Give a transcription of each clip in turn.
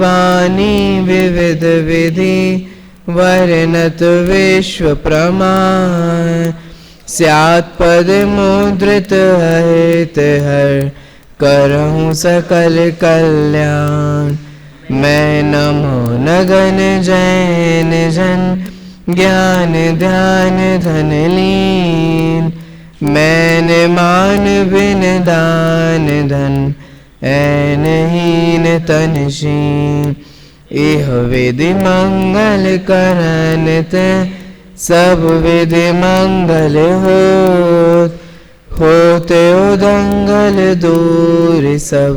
वाणी विविध विधि वर्णत विश्व प्रमाण स्यात् पद मुद्रित हित हर करहूँ सकल कल्याण। मैं नमो नगन जैन जन ज्ञान ध्यान धन लीन मैंने मान बिन दान धन ऐन हीन तनशीन। एह विधि मंगल करनत सब विधि मंगल होते उदंगल दूर सब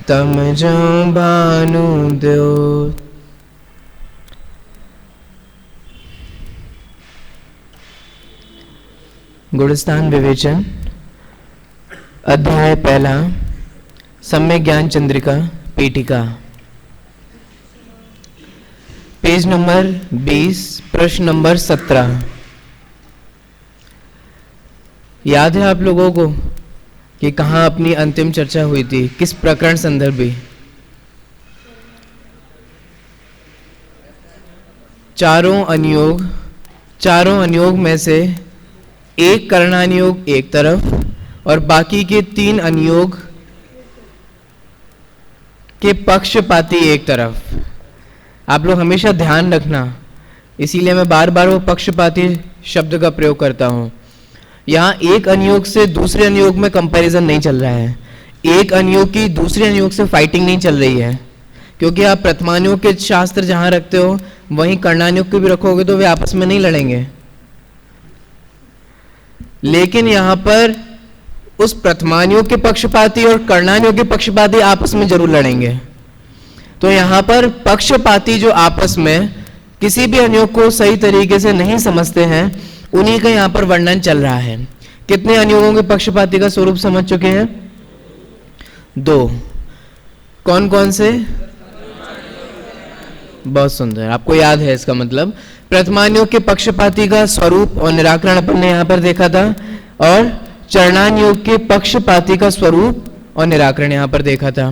तम जो भानु दो। गुणस्थान विवेचन अध्याय पहला सम्यक ज्ञान चंद्रिका पीठिका पेज नंबर 20 प्रश्न नंबर 17। याद है आप लोगों को कि कहाँ अपनी अंतिम चर्चा हुई थी, किस प्रकरण संदर्भी? चारों अनुयोग में से एक करणानुयोग एक तरफ और बाकी के 3 अनुयोग के पक्षपाती एक तरफ। आप लोग हमेशा ध्यान रखना, इसीलिए मैं बार बार वो पक्षपाती शब्द का प्रयोग करता हूं। यहाँ एक अनुयोग से दूसरे अनुयोग में कंपैरिजन नहीं चल रहा है, एक अनुयोग की दूसरे अनुयोग से फाइटिंग नहीं चल रही है, क्योंकि आप प्रथमानुयोग के शास्त्र जहां रखते हो वहीं कर्णानुयोग के भी रखोगे तो वे आपस में नहीं लड़ेंगे। लेकिन यहां पर उस प्रथमानुयोग के पक्षपाती और कर्णानुयोग के पक्षपाती आपस में जरूर लड़ेंगे। तो यहां पर पक्षपाती जो आपस में किसी भी अनुयोग को सही तरीके से नहीं समझते हैं, उन्हीं का यहां पर वर्णन चल रहा है। कितने अनुयोगों के पक्षपाती का स्वरूप समझ चुके हैं? 2। कौन कौन से? बहुत सुंदर, आपको याद है इसका मतलब। प्रथमानुयोग के पक्षपाती का स्वरूप और निराकरण अपन ने यहां पर देखा था, और चरणानुयोग के पक्षपाती का स्वरूप और निराकरण यहां पर देखा था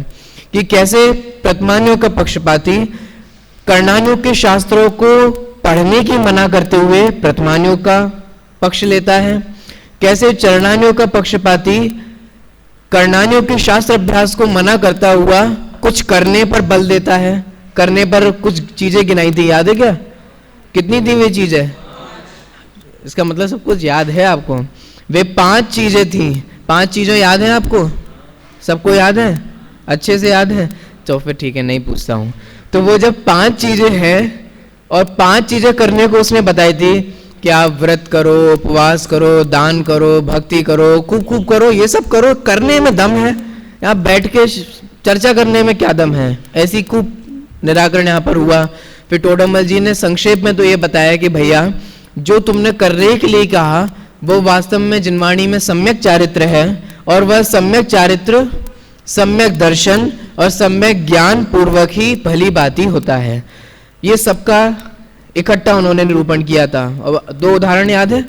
कि कैसे प्रथमानुयोग का पक्षपाती कर्णानुयोग के शास्त्रों को पढ़ने की मना करते हुए प्रथमानुयोग का पक्ष लेता है, कैसे चरणानुयोग का पक्षपाती कर्णानुयोग के शास्त्र अभ्यास को मना करता हुआ कुछ करने पर बल देता है। करने पर कुछ चीजें गिनाई थी, याद है क्या? कितनी थी वे चीजें? इसका मतलब सब कुछ याद है आपको। वे 5 चीजें थी। 5 चीजें याद है आपको? सबको याद है? अच्छे से याद है? तो फिर ठीक है, नहीं पूछता हूं। तो वो जब 5 चीजें हैं और 5 चीजें करने को उसने बताई थी कि आप व्रत करो, उपवास करो, दान करो, भक्ति करो, खूब खूब करो, ये सब करो, करने में दम है। यहाँ बैठ के चर्चा करने में क्या दम है? ऐसी खूब निराकरण यहाँ पर हुआ। फिर टोडरमल जी ने संक्षेप में तो ये बताया कि भैया जो तुमने करने के लिए कहा वो वास्तव में जिनवाणी में सम्यक चारित्र है, और वह सम्यक चारित्र सम्यक दर्शन और सम्यक ज्ञान पूर्वक ही भली बात ही होता है। ये सबका इकट्ठा उन्होंने निरूपण किया था। और 2 उदाहरण याद है?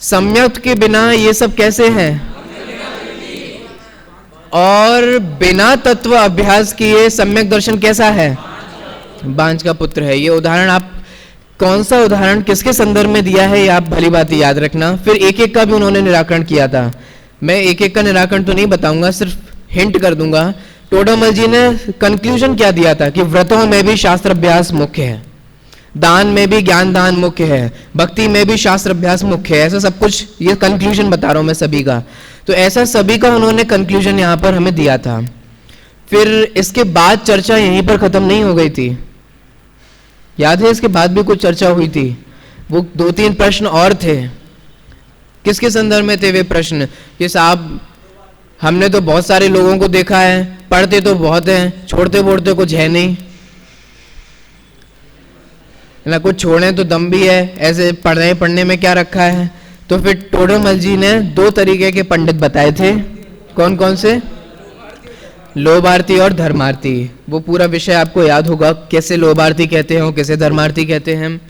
सम्यक के बिना ये सब कैसे है, और बिना तत्व अभ्यास किए सम्यक दर्शन कैसा है? बांझ का पुत्र है। ये उदाहरण आप कौन सा उदाहरण किसके संदर्भ में दिया है, ये आप भली बात याद रखना। फिर एक एक का भी उन्होंने निराकरण किया था। मैं एक एक का निराकरण तो नहीं बताऊंगा, सिर्फ हिंट कर दूंगा। टोडरमल जी ने कंक्लूजन क्या दिया था कि व्रतों में भी शास्त्र अभ्यास मुख्य है, दान में भी ज्ञान दान मुख्य है, भक्ति में भी शास्त्र अभ्यास मुख्य है। ऐसा सब कुछ, ये कंक्लूजन बता रहा हूं मैं सभी का। तो ऐसा सभी का उन्होंने कंक्लूजन यहां पर हमें दिया था। फिर इसके बाद चर्चा यहीं पर खत्म नहीं हो गई थी, याद है? इसके बाद भी कुछ चर्चा हुई थी। वो 2-3 प्रश्न और थे। किसके संदर्भ में थे वे प्रश्न? कि साहब हमने तो बहुत सारे लोगों को देखा है, पढ़ते तो बहुत हैं, छोड़ते बोड़ते कुछ है नहीं ना, कुछ छोड़े तो दम भी है, ऐसे पढ़ने में क्या रखा है? तो फिर टोडरमल जी ने 2 तरीके के पंडित बताए थे। कौन कौन से? लोभार्थी और धर्मार्थी। वो पूरा विषय आपको याद होगा, कैसे लोभार्थी कहते हैं, कैसे धर्मार्थी कहते हैं।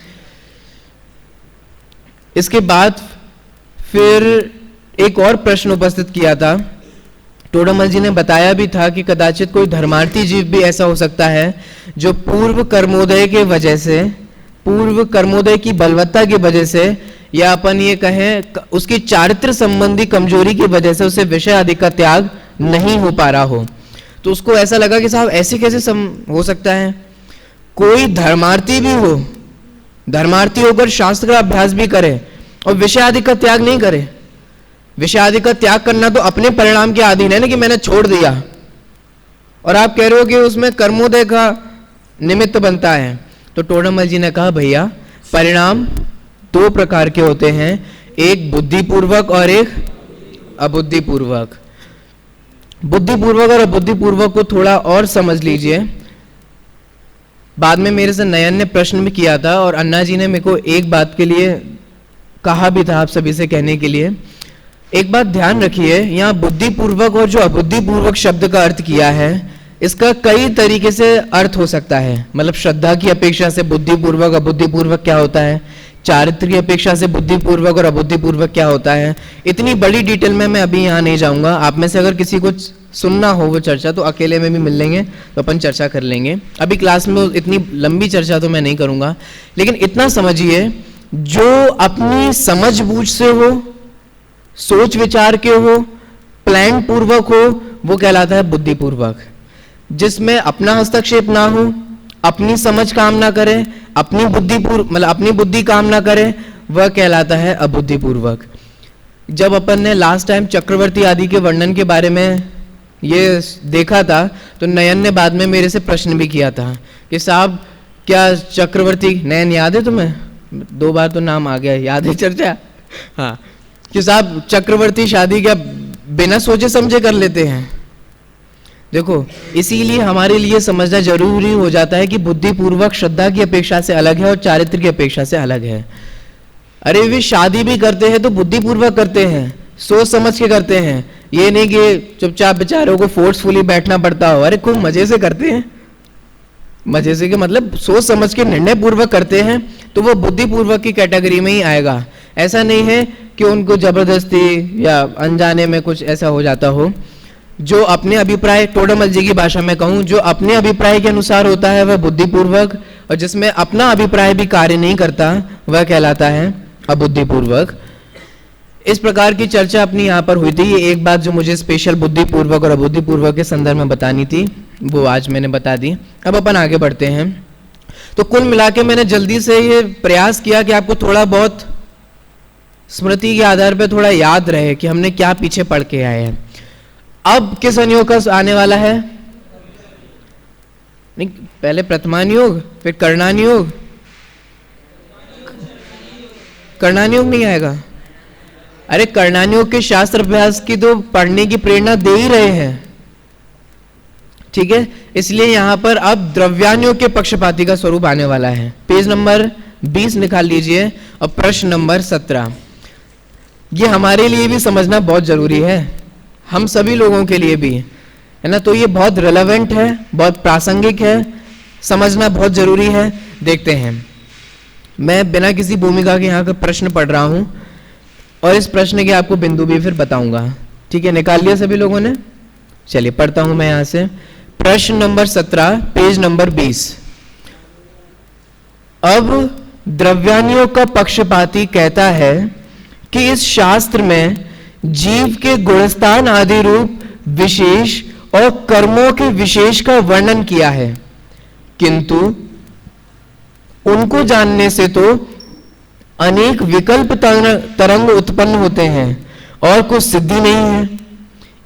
इसके बाद फिर एक और प्रश्न उपस्थित किया था टोडामल जी ने बताया भी था कि कदाचित कोई धर्मार्थी जीव भी ऐसा हो सकता है जो पूर्व कर्मोदय के वजह से, पूर्व कर्मोदय की बलवत्ता की वजह से, या अपन ये कहें उसकी चारित्र संबंधी कमजोरी की वजह से उसे विषय आदि का त्याग नहीं हो पा रहा हो। तो उसको ऐसा लगा कि साहब ऐसे कैसे हो सकता है, कोई धर्मार्थी भी हो, धर्मार्थी होकर शास्त्र का अभ्यास भी करे और विषय आदि का त्याग नहीं करे। विषय आदि का त्याग करना तो अपने परिणाम के अधीन है ना, कि मैंने छोड़ दिया, और आप कह रहे हो कि उसमें कर्मोदय का निमित्त बनता है। तो टोडामल जी ने कहा भैया परिणाम दो प्रकार के होते हैं, एक बुद्धिपूर्वक और एक अबुद्धिपूर्वक। बुद्धिपूर्वक और अबुद्धिपूर्वक को थोड़ा और समझ लीजिए। बाद में मेरे से नयन ने प्रश्न भी किया था और अन्ना जी ने मेरे को एक बात के लिए कहा भी था आप सभी से कहने के लिए। एक बात ध्यान रखिए, यहाँ बुद्धिपूर्वक और जो अबुद्धिपूर्वक शब्द का अर्थ किया है, इसका कई तरीके से अर्थ हो सकता है। मतलब श्रद्धा की अपेक्षा से बुद्धिपूर्वक अबुद्धिपूर्वक क्या होता है, चारित्र की अपेक्षा से बुद्धिपूर्वक और अबुद्धिपूर्वक क्या होता है, इतनी बड़ी डिटेल में मैं अभी यहाँ नहीं जाऊंगा। आप में से अगर किसी को सुनना हो वो चर्चा तो अकेले में भी मिल लेंगे, तो अपन चर्चा कर लेंगे। अभी क्लास में इतनी लंबी चर्चा तो मैं नहीं करूंगा, लेकिन इतना समझिए, जो अपनी समझ बूझ से हो, सोच विचार के हो, प्लान पूर्वक हो, वो कहलाता है बुद्धिपूर्वक। जिसमें अपना हस्तक्षेप ना हो, अपनी समझ काम ना करे, अपनी बुद्धि काम ना करे, वह कहलाता है अबुद्धिपूर्वक। जब अपन ने लास्ट टाइम चक्रवर्ती आदि के वर्णन के बारे में ये देखा था, तो नयन ने बाद में मेरे से प्रश्न भी किया था कि साहब क्या चक्रवर्ती, नयन याद है तुम्हें, 2 बार तो नाम आ गया, याद है चर्चा, हाँ, कि साहब चक्रवर्ती शादी क्या बिना सोचे समझे कर लेते हैं। देखो, इसीलिए हमारे लिए समझना जरूरी हो जाता है कि बुद्धिपूर्वक श्रद्धा की अपेक्षा से अलग है और चारित्र की अपेक्षा से अलग है। अरे वे शादी भी करते हैं तो बुद्धिपूर्वक करते हैं, सोच समझ के करते हैं, ये नहीं कि चुपचाप बेचारों को फोर्सफुली बैठना पड़ता हो। अरे खूब मजे से करते हैं, मजे से के मतलब सोच समझ के निर्णय पूर्वक करते हैं, तो वो बुद्धिपूर्वक की कैटेगरी में ही आएगा। ऐसा नहीं है कि उनको जबरदस्ती या अनजाने में कुछ ऐसा हो जाता हो। जो अपने अभिप्राय, टोडामल जी की भाषा में कहूं, जो अपने अभिप्राय के अनुसार होता है वह बुद्धिपूर्वक, और जिसमें अपना अभिप्राय भी कार्य नहीं करता वह कहलाता है अबुद्धिपूर्वक। इस प्रकार की चर्चा अपनी यहाँ पर हुई थी। ये एक बात जो मुझे स्पेशल बुद्धिपूर्वक और अबुद्धिपूर्वक के संदर्भ में बतानी थी, वो आज मैंने बता दी। अब अपन आगे बढ़ते हैं। तो कुल मिला के मैंने जल्दी से ये प्रयास किया कि आपको थोड़ा बहुत स्मृति के आधार पर थोड़ा याद रहे कि हमने क्या पीछे पढ़ के आए हैं। अब किस अनुयोग का आने वाला है? नहीं, पहले प्रथमानुयोग फिर कर्णानुयोग। कर्णानुयोग नहीं आएगा? अरे कर्णानुयोग के शास्त्र अभ्यास की तो पढ़ने की प्रेरणा दे ही रहे हैं, ठीक है। इसलिए यहां पर अब द्रव्यानुयोग के पक्षपाती का स्वरूप आने वाला है। पेज नंबर 20 निकाल लीजिए और प्रश्न नंबर 17। ये हमारे लिए भी समझना बहुत जरूरी है, हम सभी लोगों के लिए भी, है ना। तो ये बहुत रिलेवेंट है, बहुत प्रासंगिक है, समझना बहुत जरूरी है। देखते हैं, मैं बिना किसी भूमिका के यहाँ का प्रश्न पढ़ रहा हूं और इस प्रश्न के आपको बिंदु भी फिर बताऊंगा, ठीक है। निकाल लिया सभी लोगों ने? चलिए पढ़ता हूं मैं यहां से। प्रश्न नंबर 17, पेज नंबर 20। अब द्रव्यानुयोग का पक्षपाती कहता है कि इस शास्त्र में जीव के गुणस्थान आदि रूप विशेष और कर्मों के विशेष का वर्णन किया है, किंतु उनको जानने से तो अनेक विकल्प तरंग उत्पन्न होते हैं और कुछ सिद्धि नहीं है।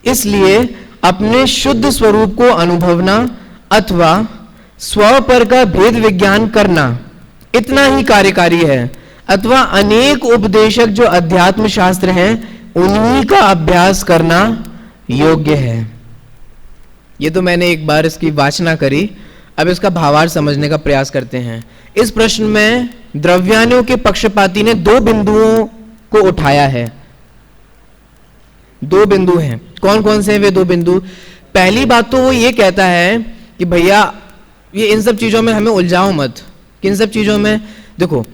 इसलिए अपने शुद्ध स्वरूप को अनुभवना अथवा स्व पर का भेद विज्ञान करना इतना ही कार्यकारी है, अथवा अनेक उपदेशक जो अध्यात्म शास्त्र हैं उन्हीं का अभ्यास करना योग्य है। ये तो मैंने एक बार इसकी वाचना करी, अब इसका भावार्थ समझने का प्रयास करते हैं। इस प्रश्न में द्रव्यानुयोग के पक्षपाती ने 2 बिंदुओं को उठाया है। 2 बिंदु हैं। कौन कौन से हैं वे 2 बिंदु? पहली बात तो वो ये कहता है कि भैया ये इन सब चीजों में हमें उलझाओ मत। किन सब चीजों में? देखो,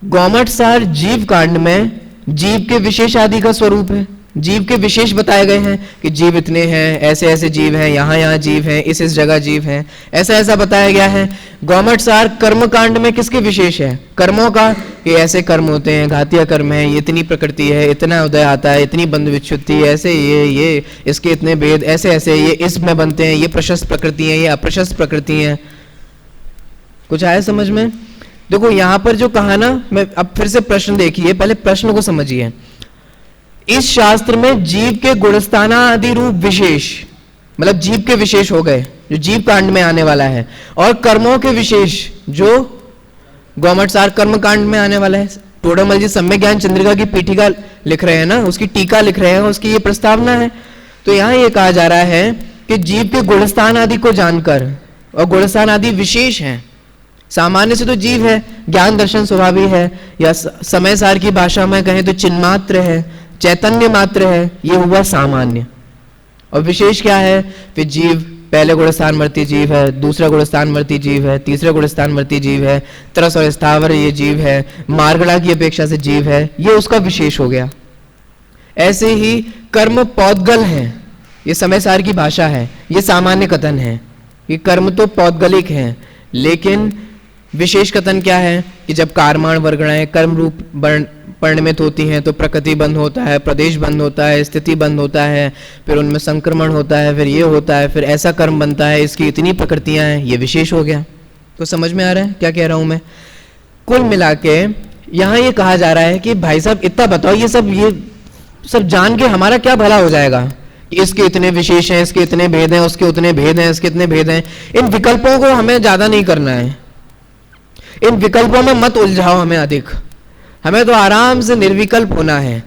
गौमठ सार जीव कांड में जीव के विशेष आदि का स्वरूप है, जीव के विशेष बताए गए हैं कि जीव इतने हैं, ऐसे ऐसे जीव हैं, यहाँ जीव हैं, इस जगह जीव हैं, ऐसा ऐसा बताया गया है। गौमट सार कर्म कांड में किसके विशेष है? कर्मों का, कि ऐसे कर्म होते हैं, घातीय कर्म है, ये इतनी प्रकृति है, इतना उदय आता है, इतनी बंध विच्छुत्ति, ऐसे ये इसके इतने भेद, ऐसे ऐसे ये इसमें बनते हैं, ये प्रशस्त प्रकृति है, ये अप्रशस्त प्रकृति है। कुछ आया समझ में? देखो यहां पर जो कहा ना, मैं अब फिर से प्रश्न देखिए, पहले प्रश्न को समझिए। इस शास्त्र में जीव के गुणस्थाना आदि रूप विशेष, मतलब जीव के विशेष हो गए जो जीव कांड में आने वाला है, और कर्मों के विशेष जो गौमट सार कर्म कांड में आने वाला है। टोडरमल जी सम्यक ज्ञान चंद्रिका की पीठिका लिख रहे हैं ना, उसकी टीका लिख रहे हैं, उसकी ये प्रस्तावना है। तो यहां ये कहा जा रहा है कि जीव के गुणस्थान आदि को जानकर, और गुणस्थान आदि विशेष हैं। सामान्य से तो जीव है, ज्ञान दर्शन स्वभावी है, या समय सार की भाषा में कहें तो चिन्मात्र है, चैतन्य मात्र है, ये हुआ सामान्य। और विशेष क्या है? फिर जीव पहले गुणस्थान वर्ती जीव है, दूसरा गुणस्थान वर्ती जीव है, तीसरा गुणस्थान वर्ती जीव है, तरस और स्थावर ये जीव है, मार्गड़ा की अपेक्षा से जीव है, ये उसका विशेष हो गया। ऐसे ही कर्म पौद्गल है, ये समय सार की भाषा है, ये सामान्य कथन है कि कर्म तो पौद्गलिक है, लेकिन विशेष कथन क्या है कि जब कारमाण वर्गणाएं कर्म रूप परिणमित होती हैं तो प्रकृति बंद होता है, प्रदेश बंद होता है, स्थिति बंद होता है, फिर उनमें संक्रमण होता है, फिर ये होता है, फिर ऐसा कर्म बनता है, इसकी इतनी प्रकृतियां हैं, ये विशेष हो गया। तो समझ में आ रहा है क्या कह रहा हूं मैं? कुल मिला के यहां ये कहा जा रहा है कि भाई साहब इतना बताओ, ये सब जान के हमारा क्या भला हो जाएगा? इसके इतने विशेष हैं, इसके इतने भेद हैं, उसके उतने भेद हैं, इसके इतने भेद हैं। इन विकल्पों को हमें ज्यादा नहीं करना है, इन विकल्पों में मत उलझाओ हमें अधिक, हमें तो आराम से निर्विकल्प होना है।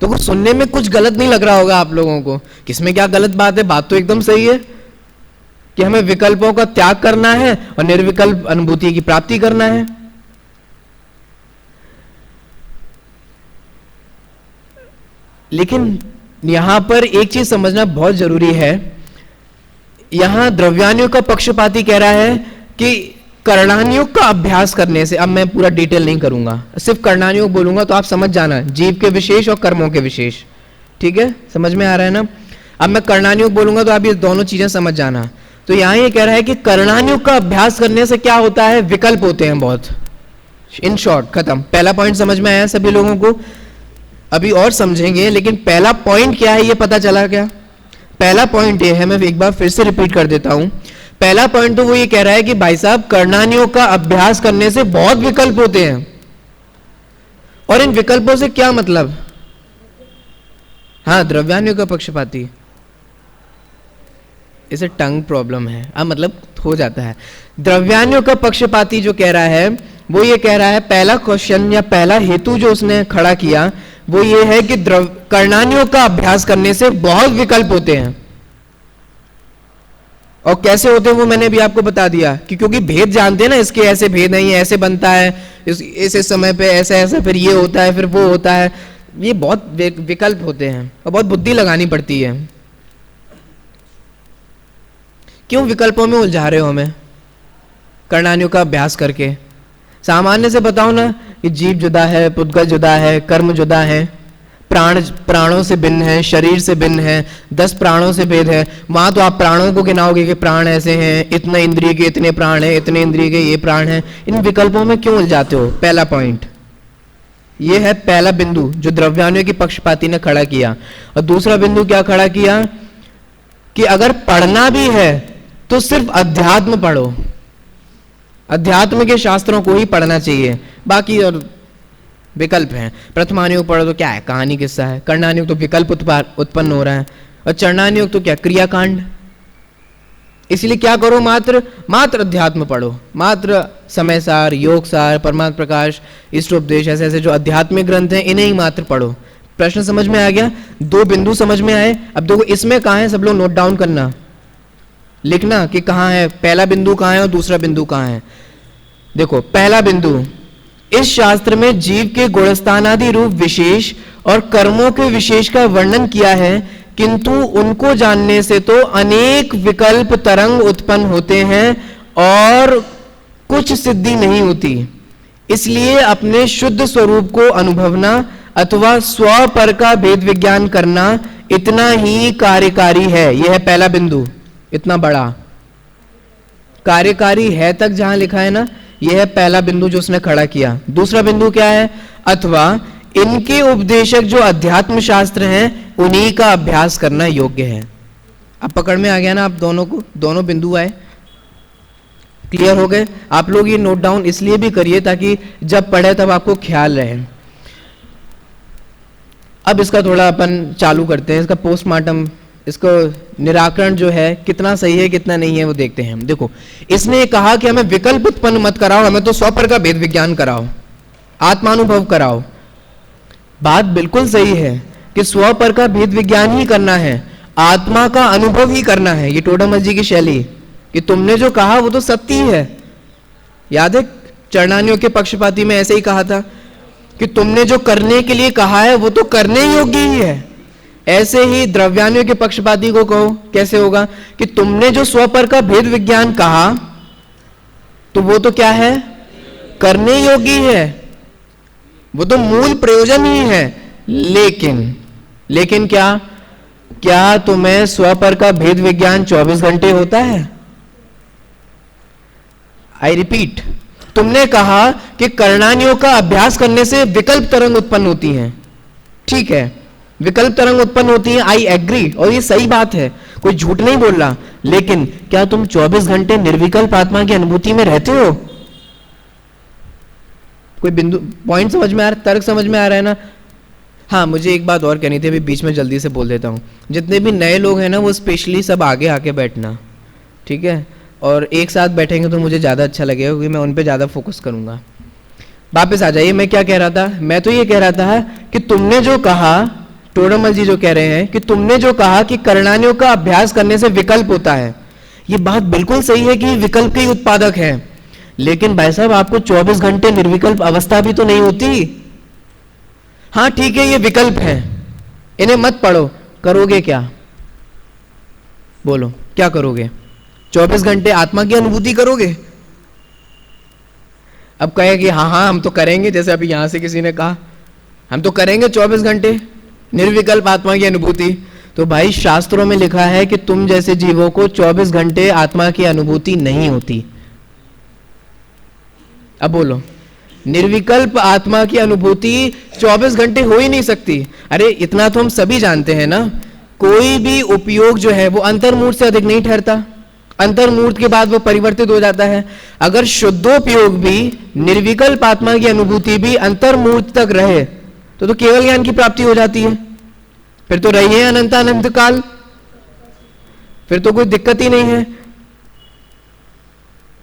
तो कुछ सुनने में कुछ गलत नहीं लग रहा होगा आप लोगों को, किसमें क्या गलत बात है? बात तो एकदम सही है कि हमें विकल्पों का त्याग करना है और निर्विकल्प अनुभूति की प्राप्ति करना है। लेकिन यहां पर एक चीज समझना बहुत जरूरी है। यहां द्रव्यानुयोग का पक्षपाती कह रहा है कि कर्णानुयोग का अभ्यास करने से, अब मैं पूरा डिटेल नहीं करूंगा, सिर्फ कर्णानुयोग बोलूंगा तो आप समझ जाना, जीव के विशेष और कर्मों के विशेष, ठीक है? समझ में आ रहा है ना? अब मैं कर्णानुयोग बोलूंगा तो आप ये दोनों चीजें समझ जाना। तो यहां ये कह रहा है कि कर्णानुयोग का अभ्यास करने से क्या होता है? विकल्प होते हैं बहुत। इन शॉर्ट खत्म। पहला पॉइंट समझ में आया सभी लोगों को? अभी और समझेंगे, लेकिन पहला पॉइंट क्या है ये पता चला क्या? पहला पॉइंट ये है, मैं एक बार फिर से रिपीट कर देता हूं। पहला पॉइंट तो वो ये कह रहा है कि भाई साहब कर्णानुयोग का अभ्यास करने से बहुत विकल्प होते हैं। और इन विकल्पों से क्या मतलब? हाँ, द्रव्यानुयोग का पक्षपाती, इसे टंग प्रॉब्लम है, अब मतलब हो जाता है। द्रव्यानुयोग का पक्षपाती जो कह रहा है वो ये कह रहा है, पहला क्वेश्चन या पहला हेतु जो उसने खड़ा किया वो ये है कि कर्णानुयोग का अभ्यास करने से बहुत विकल्प होते हैं। और कैसे होते हैं वो मैंने भी आपको बता दिया कि क्योंकि भेद जानते हैं ना, इसके ऐसे भेद नहीं है, ऐसे बनता है, इस समय पे ऐसा ऐसा, फिर ये होता है, फिर वो होता है, ये बहुत विकल्प होते हैं और बहुत बुद्धि लगानी पड़ती है। क्यों विकल्पों में उलझा रहे हो हमें कर्णानुयोग का अभ्यास करके? सामान्य से बताओ ना कि जीव जुदा है, पुद्गल जुदा है, कर्म जुदा है, प्राणों से भिन्न है, शरीर से भिन्न है, 10 प्राणों से भेद है। वहां तो आप प्राणों को गिनाओगे कि प्राण ऐसे हैं, इतने इंद्रिय के इतने प्राण हैं, इतने इंद्रिय के ये प्राण हैं। इन विकल्पों में क्यों उलझाते हो? पहला पॉइंट ये है, पहला बिंदु जो द्रव्यानुयोग की पक्षपाती ने खड़ा किया। और दूसरा बिंदु क्या खड़ा किया कि अगर पढ़ना भी है तो सिर्फ अध्यात्म पढ़ो, अध्यात्म के शास्त्रों को ही पढ़ना चाहिए, बाकी और विकल्प हैं। प्रथमानुयोग पढ़ो तो क्या है? कहानी किस्सा है। कर्णानुयोग तो विकल्प उत्पन्न हो रहा है। और चरणानुयोग तो क्या? क्रियाकांड। इसलिए क्या करो? मात्र अध्यात्म पढ़ो, मात्र समय सार, योग सार, परमात्म प्रकाश, इष्टोपदेश, ऐसे ऐसे जो आध्यात्मिक ग्रंथ हैं इन्हें ही मात्र पढ़ो। प्रश्न समझ में आ गया? 2 बिंदु समझ में आए? अब देखो इसमें कहाँ है, सब लोग नोट डाउन करना, लिखना कि कहाँ है, पहला बिंदु कहाँ है और दूसरा बिंदु कहाँ है। देखो पहला बिंदु, इस शास्त्र में जीव के गुणस्थानादि रूप विशेष और कर्मों के विशेष का वर्णन किया है, किंतु उनको जानने से तो अनेक विकल्प तरंग उत्पन्न होते हैं और कुछ सिद्धि नहीं होती। इसलिए अपने शुद्ध स्वरूप को अनुभवना अथवा स्व पर का भेद विज्ञान करना इतना ही कार्यकारी है। यह है पहला बिंदु, इतना बड़ा कार्यकारी है तक जहां लिखा है ना, यह है पहला बिंदु जो उसने खड़ा किया। दूसरा बिंदु क्या है? अथवा इनके उपदेशक जो अध्यात्म शास्त्र हैं उन्हीं का अभ्यास करना योग्य है। अब पकड़ में आ गया ना आप दोनों को, दोनों बिंदु आए, क्लियर हो गए। आप लोग ये नोट डाउन इसलिए भी करिए ताकि जब पढ़े तब आपको ख्याल रहे। अब इसका थोड़ा अपन चालू करते हैं, इसका पोस्टमार्टम, इसको निराकरण जो है कितना सही है कितना नहीं है वो देखते हैं। देखो, इसने कहा कि हमें विकल्प उत्पन्न मत कराओ, हमें तो स्वपर का भेद विज्ञान कराओ, आत्मानुभव कराओ। बात बिल्कुल सही है कि स्वपर का भेद विज्ञान ही करना है, आत्मा का अनुभव ही करना है। ये टोडामल जी की शैली कि तुमने जो कहा वो तो सत्य ही है। याद है चरणानियों के पक्षपाती में ऐसे ही कहा था कि तुमने जो करने के लिए कहा है वो तो करने योग्य ही है। ऐसे ही द्रव्यानियों के पक्षपाती को कहो, कैसे होगा कि तुमने जो स्वपर का भेद विज्ञान कहा तो वो तो क्या है? करने योग्य है, वो तो मूल प्रयोजन ही है। लेकिन क्या तुम्हें स्वपर का भेद विज्ञान 24 घंटे होता है? आई रिपीट, तुमने कहा कि कर्णानियों का अभ्यास करने से विकल्प तरंग उत्पन्न होती हैं, ठीक है, विकल्प तरंग उत्पन्न होती है, आई एग्री, और ये सही बात है, कोई झूठ नहीं बोल रहा। लेकिन क्या तुम 24 घंटे निर्विकल्प आत्मा की अनुभूति में रहते हो? कोई बिंदु, पॉइंट समझ में आ रहा है, तर्क समझ में आ रहा है ना? हाँ, मुझे एक बात और कहनी थी, अभी बीच में जल्दी से बोल देता हूँ। जितने भी नए लोग हैं ना वो स्पेशली सब आगे आके बैठना, ठीक है, और एक साथ बैठेंगे तो मुझे ज़्यादा अच्छा लगेगा क्योंकि मैं उन पे ज़्यादा फोकस करूँगा। वापस आ जाइए, मैं क्या कह रहा था? मैं तो ये कह रहा था कि तुमने जो कहा, टोडामल जी जो कह रहे हैं कि तुमने जो कहा कि कर्णानियों का अभ्यास करने से विकल्प होता है, ये बात बिल्कुल सही है कि विकल्प के ही उत्पादक है। लेकिन भाई साहब, आपको 24 घंटे निर्विकल्प अवस्था भी तो नहीं होती। हाँ ठीक है, ये विकल्प है, इन्हें मत पढ़ो, करोगे क्या? बोलो क्या करोगे? 24 घंटे आत्मा की अनुभूति करोगे? अब कहे कि हाँ हम तो करेंगे, जैसे अभी यहां से किसी ने कहा हम तो करेंगे 24 घंटे निर्विकल्प आत्मा की अनुभूति। तो भाई शास्त्रों में लिखा है कि तुम जैसे जीवों को 24 घंटे आत्मा की अनुभूति नहीं होती। अब बोलो, निर्विकल्प आत्मा की अनुभूति 24 घंटे हो ही नहीं सकती। अरे इतना तो हम सभी जानते हैं ना, कोई भी उपयोग जो है वो अंतर्मूर्त से अधिक नहीं ठहरता, अंतर्मूर्त के बाद वो परिवर्तित हो जाता है। अगर शुद्धोपयोग भी, निर्विकल्प आत्मा की अनुभूति भी अंतर्मूर्त तक रहे तो केवल ज्ञान की प्राप्ति हो जाती है। फिर तो रही है अनंत अनंत काल, फिर तो कोई दिक्कत ही नहीं है।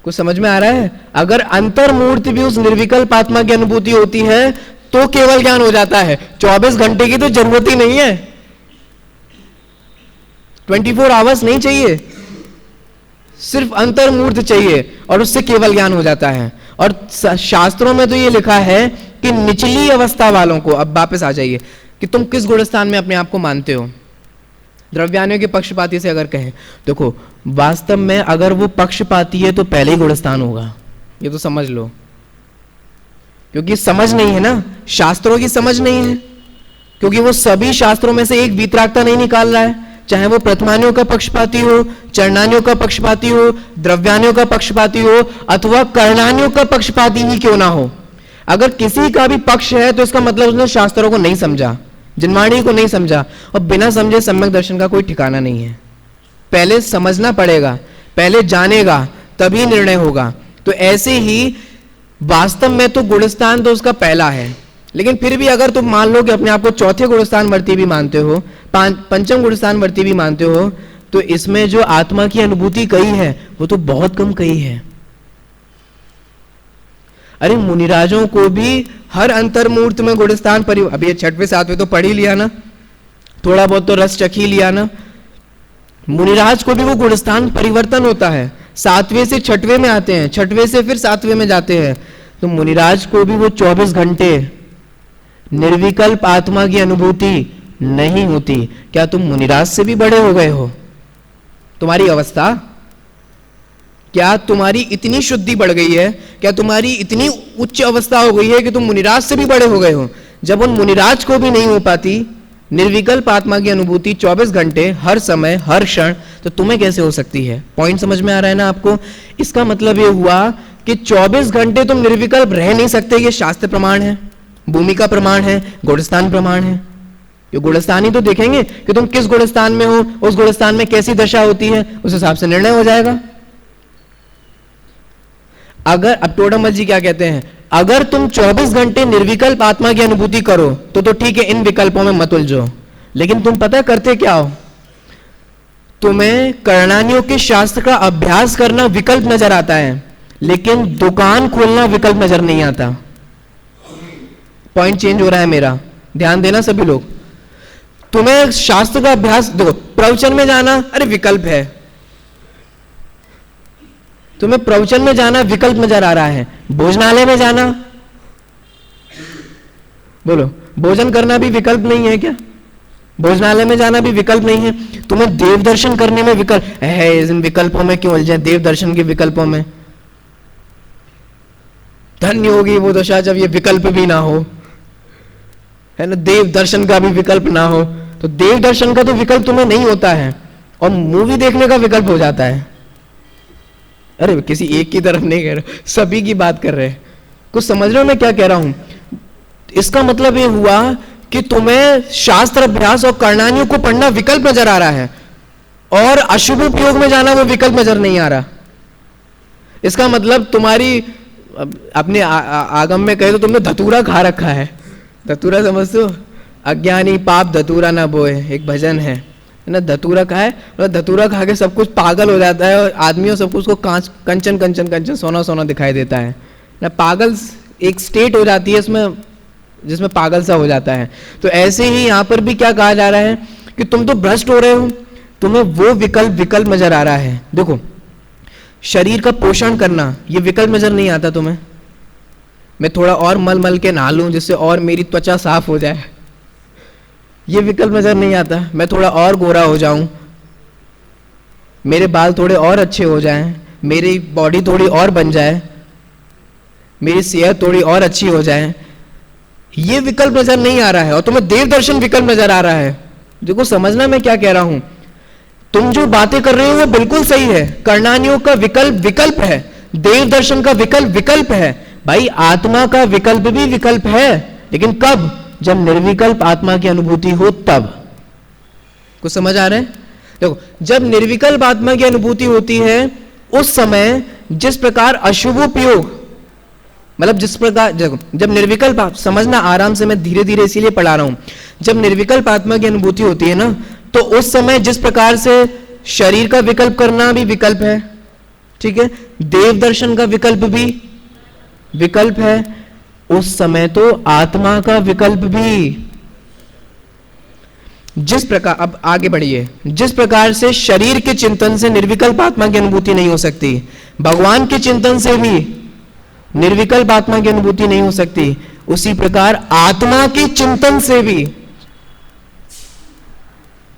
कुछ समझ में आ रहा है? अगर अंतर्मूर्त भी उस निर्विकल्प आत्मा की अनुभूति होती है तो केवल ज्ञान हो जाता है। 24 घंटे की तो जरूरत ही नहीं है, 24 आवर्स नहीं चाहिए, सिर्फ अंतर्मूर्त चाहिए और उससे केवल ज्ञान हो जाता है। और शास्त्रों में तो ये लिखा है कि निचली अवस्था वालों को, अब वापस आ जाइए कि तुम किस गुणस्थान में अपने आप को मानते हो। द्रव्यानियों के पक्षपाती से अगर कहें, देखो वास्तव में अगर वो पक्षपाती है तो पहले ही गुणस्थान होगा, ये तो समझ लो, क्योंकि समझ नहीं है ना, शास्त्रों की समझ नहीं है, क्योंकि वो सभी शास्त्रों में से एक वीतरागता नहीं निकाल रहा है, चाहे वो प्रथमानियों का पक्षपाती हो, चरणानियों का पक्षपाती हो, द्रव्यानियों का पक्षपाती हो, अथवा कर्णानियों का पक्षपाती ही क्यों ना हो। अगर किसी का भी पक्ष है तो इसका मतलब उसने शास्त्रों को नहीं समझा, जिनवाणी को नहीं समझा, और बिना समझे सम्यक दर्शन का कोई ठिकाना नहीं है। पहले समझना पड़ेगा, पहले जानेगा तभी निर्णय होगा। तो ऐसे ही वास्तव में तो गुणस्थान तो उसका पहला है, लेकिन फिर भी अगर तुम मान लो कि अपने आप को चौथे गुणस्थान वर्ती भी मानते हो, पंचम गुणस्थान वर्ती भी मानते हो, तो इसमें जो आत्मा की अनुभूति कही है वो तो बहुत कम कही है। अरे मुनिराजों को भी हर अंतर्मूर्त में गुणस्थान अभी ये 6वें 7वें तो पढ़ ही लिया ना, थोड़ा बहुत तो रस चख ही लिया ना। मुनिराज को भी वो गुणस्थान परिवर्तन होता है, 7वें से 6वें में आते हैं, 6वें से फिर 7वें में जाते हैं। तो मुनिराज को भी वो 24 घंटे निर्विकल्प आत्मा की अनुभूति नहीं होती। क्या तुम मुनिराज से भी बड़े हो गए हो? तुम्हारी अवस्था, क्या तुम्हारी इतनी शुद्धि बढ़ गई है, क्या तुम्हारी इतनी उच्च अवस्था हो गई है कि तुम मुनिराज से भी बड़े हो गए हो? जब उन मुनिराज को भी नहीं हो पाती निर्विकल्प आत्मा की अनुभूति 24 घंटे हर समय हर क्षण, तो तुम्हें कैसे हो सकती है? पॉइंट समझ में आ रहा है ना आपको? इसका मतलब ये हुआ कि 24 घंटे तुम निर्विकल्प रह नहीं सकते। ये शास्त्र प्रमाण है, भूमिका प्रमाण है, गुणस्थान प्रमाण है। ये गुणस्थानी तो देखेंगे कि तुम किस गुणस्थान में हो, उस गुणस्थान में कैसी दशा होती है, उस हिसाब से निर्णय हो जाएगा। अगर अब टोडामल जी क्या कहते हैं, अगर तुम 24 घंटे निर्विकल्प आत्मा की अनुभूति करो तो ठीक है, इन विकल्पों में मत उलझो। लेकिन तुम पता करते क्या हो? तुम्हें कर्णानियों के शास्त्र का अभ्यास करना विकल्प नजर आता है, लेकिन दुकान खोलना विकल्प नजर नहीं आता। पॉइंट चेंज हो रहा है मेरा, ध्यान देना सभी लोग। तुम्हें शास्त्र का अभ्यास, देखो प्रवचन में जाना अरे विकल्प है, तुम्हें प्रवचन में जाना विकल्प नजर आ रहा है। भोजनालय में जाना, बोलो भोजन करना भी विकल्प नहीं है क्या? भोजनालय में जाना भी विकल्प नहीं है। तुम्हें देव दर्शन करने में विकल्प है, इन विकल्पों में क्यों उलझे? देव दर्शन के विकल्पों में धन्य होगी वो दशा जब ये विकल्प भी ना हो, है ना? देव दर्शन का भी विकल्प ना हो, तो देव दर्शन का तो विकल्प तुम्हें नहीं होता है, और मूवी देखने का विकल्प हो जाता है। अरे किसी एक की तरफ नहीं कह रहे, सभी की बात कर रहे हैं। कुछ समझ रहे हो मैं क्या कह रहा हूं? इसका मतलब ये हुआ कि तुम्हें शास्त्र अभ्यास और कर्णानियों को पढ़ना विकल्प नजर आ रहा है, और अशुभ उपयोग में जाना वो विकल्प नजर नहीं आ रहा। इसका मतलब तुम्हारी अपने आगम में कहे तो तुमने धतूरा खा रखा है। धतूरा समझते हो? अज्ञानी पाप धतूरा ना बोए, एक भजन है ना? धतूरा खाए और धतूरा खा के सब कुछ पागल हो जाता है, और आदमियों सब कुछ को कंचन कंचन कंचन सोना सोना दिखाई देता है ना। पागल एक स्टेट हो जाती है इसमें, जिसमें पागल सा हो जाता है। तो ऐसे ही यहां पर भी क्या कहा जा रहा है कि तुम तो भ्रष्ट हो रहे हो, तुम्हें वो विकल्प नजर आ रहा है। देखो शरीर का पोषण करना ये विकल्प नजर नहीं आता तुम्हें। मैं थोड़ा और मल मल के नहा लूं जिससे और मेरी त्वचा साफ हो जाए, ये विकल्प नजर नहीं आता। मैं थोड़ा और गोरा हो जाऊं, मेरे बाल थोड़े और अच्छे हो जाएं, मेरी बॉडी थोड़ी और बन जाए, मेरी सेहत थोड़ी और अच्छी हो जाए, ये विकल्प नजर नहीं आ रहा है। और तुम्हें देव दर्शन विकल्प नजर आ रहा है। देखो समझना मैं क्या कह रहा हूं। तुम जो बातें कर रहे हो वो बिल्कुल सही है, कर्णानियों का विकल्प है, देव दर्शन का विकल्प है। भाई आत्मा का विकल्प भी विकल्प है, लेकिन कब? जब निर्विकल्प आत्मा की अनुभूति हो तब। कुछ समझ आ रहा है? देखो जब निर्विकल्प आत्मा की अनुभूति होती है उस समय जिस प्रकार अशुभोपयोग, मतलब जिस प्रकार जब निर्विकल्प, समझना आराम से, मैं धीरे धीरे इसीलिए पढ़ा रहा हूं। जब निर्विकल्प आत्मा की अनुभूति होती है ना, तो उस समय जिस प्रकार से शरीर का विकल्प करना भी विकल्प है, ठीक है, देव दर्शन का विकल्प भी विकल्प है, उस समय तो आत्मा का विकल्प भी। जिस प्रकार, अब आगे बढ़िए, जिस प्रकार से शरीर के चिंतन से निर्विकल्प आत्मा की अनुभूति नहीं हो सकती, भगवान के चिंतन से भी निर्विकल्प आत्मा की अनुभूति नहीं हो सकती, उसी प्रकार आत्मा के चिंतन से भी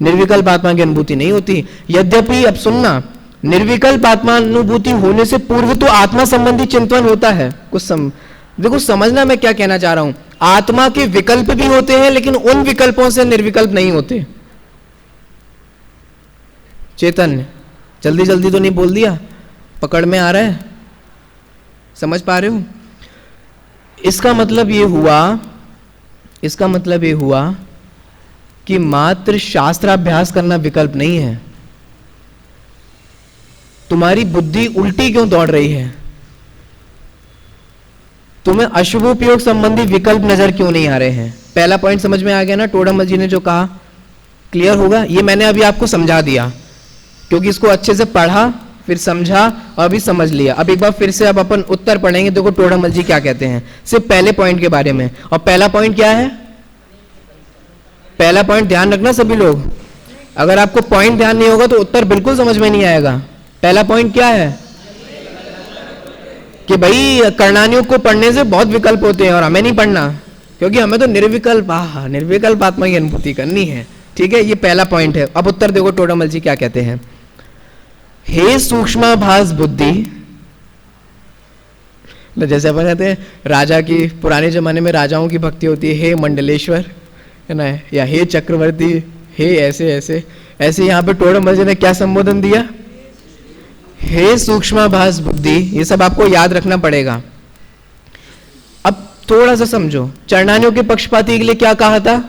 निर्विकल्प आत्मा की अनुभूति नहीं होती। यद्यपि अब सुनना, निर्विकल्प आत्मा अनुभूति होने से पूर्व तो आत्मा संबंधी चिंतन होता है। देखो समझना मैं क्या कहना चाह रहा हूं। आत्मा के विकल्प भी होते हैं, लेकिन उन विकल्पों से निर्विकल्प नहीं होते। चैतन्य जल्दी जल्दी तो नहीं बोल दिया? पकड़ में आ रहा है? समझ पा रहे हो? इसका मतलब ये हुआ कि मात्र शास्त्राभ्यास करना विकल्प नहीं है। तुम्हारी बुद्धि उल्टी क्यों दौड़ रही है? तुम्हें अशुभोपयोग संबंधी विकल्प नजर क्यों नहीं आ रहे हैं? पहला पॉइंट समझ में आ गया ना? टोडामल जी ने जो कहा क्लियर होगा? ये मैंने अभी आपको समझा दिया, क्योंकि इसको अच्छे से पढ़ा, फिर समझा और अभी समझ लिया। अब एक बार फिर से अब अपन उत्तर पढ़ेंगे। देखो टोडामल जी क्या कहते हैं सिर्फ पहले पॉइंट के बारे में। और पहला पॉइंट क्या है? पहला पॉइंट ध्यान रखना सभी लोग, अगर आपको पॉइंट ध्यान नहीं होगा तो उत्तर बिल्कुल समझ में नहीं आएगा। पहला पॉइंट क्या है? कि भाई कर्णानियों को पढ़ने से बहुत विकल्प होते हैं और हमें नहीं पढ़ना, क्योंकि हमें तो निर्विकल्प आत्मा की अनुभूति करनी है। ठीक है, ये पहला पॉइंट है। अब उत्तर देखो टोडामल जी क्या कहते हैं। हे सूक्ष्माभास बुद्धि, जैसे अपन कहते हैं राजा की, पुराने जमाने में राजाओं की भक्ति होती है, हे मंडलेश्वर, है ना, या हे चक्रवर्ती, हे ऐसे ऐसे ऐसे। यहाँ पे टोडरमल जी ने क्या संबोधन दिया? हे सूक्ष्माभास बुद्धि। ये सब आपको याद रखना पड़ेगा। अब थोड़ा सा समझो, चरणानियों के पक्षपाती के लिए क्या कहा था?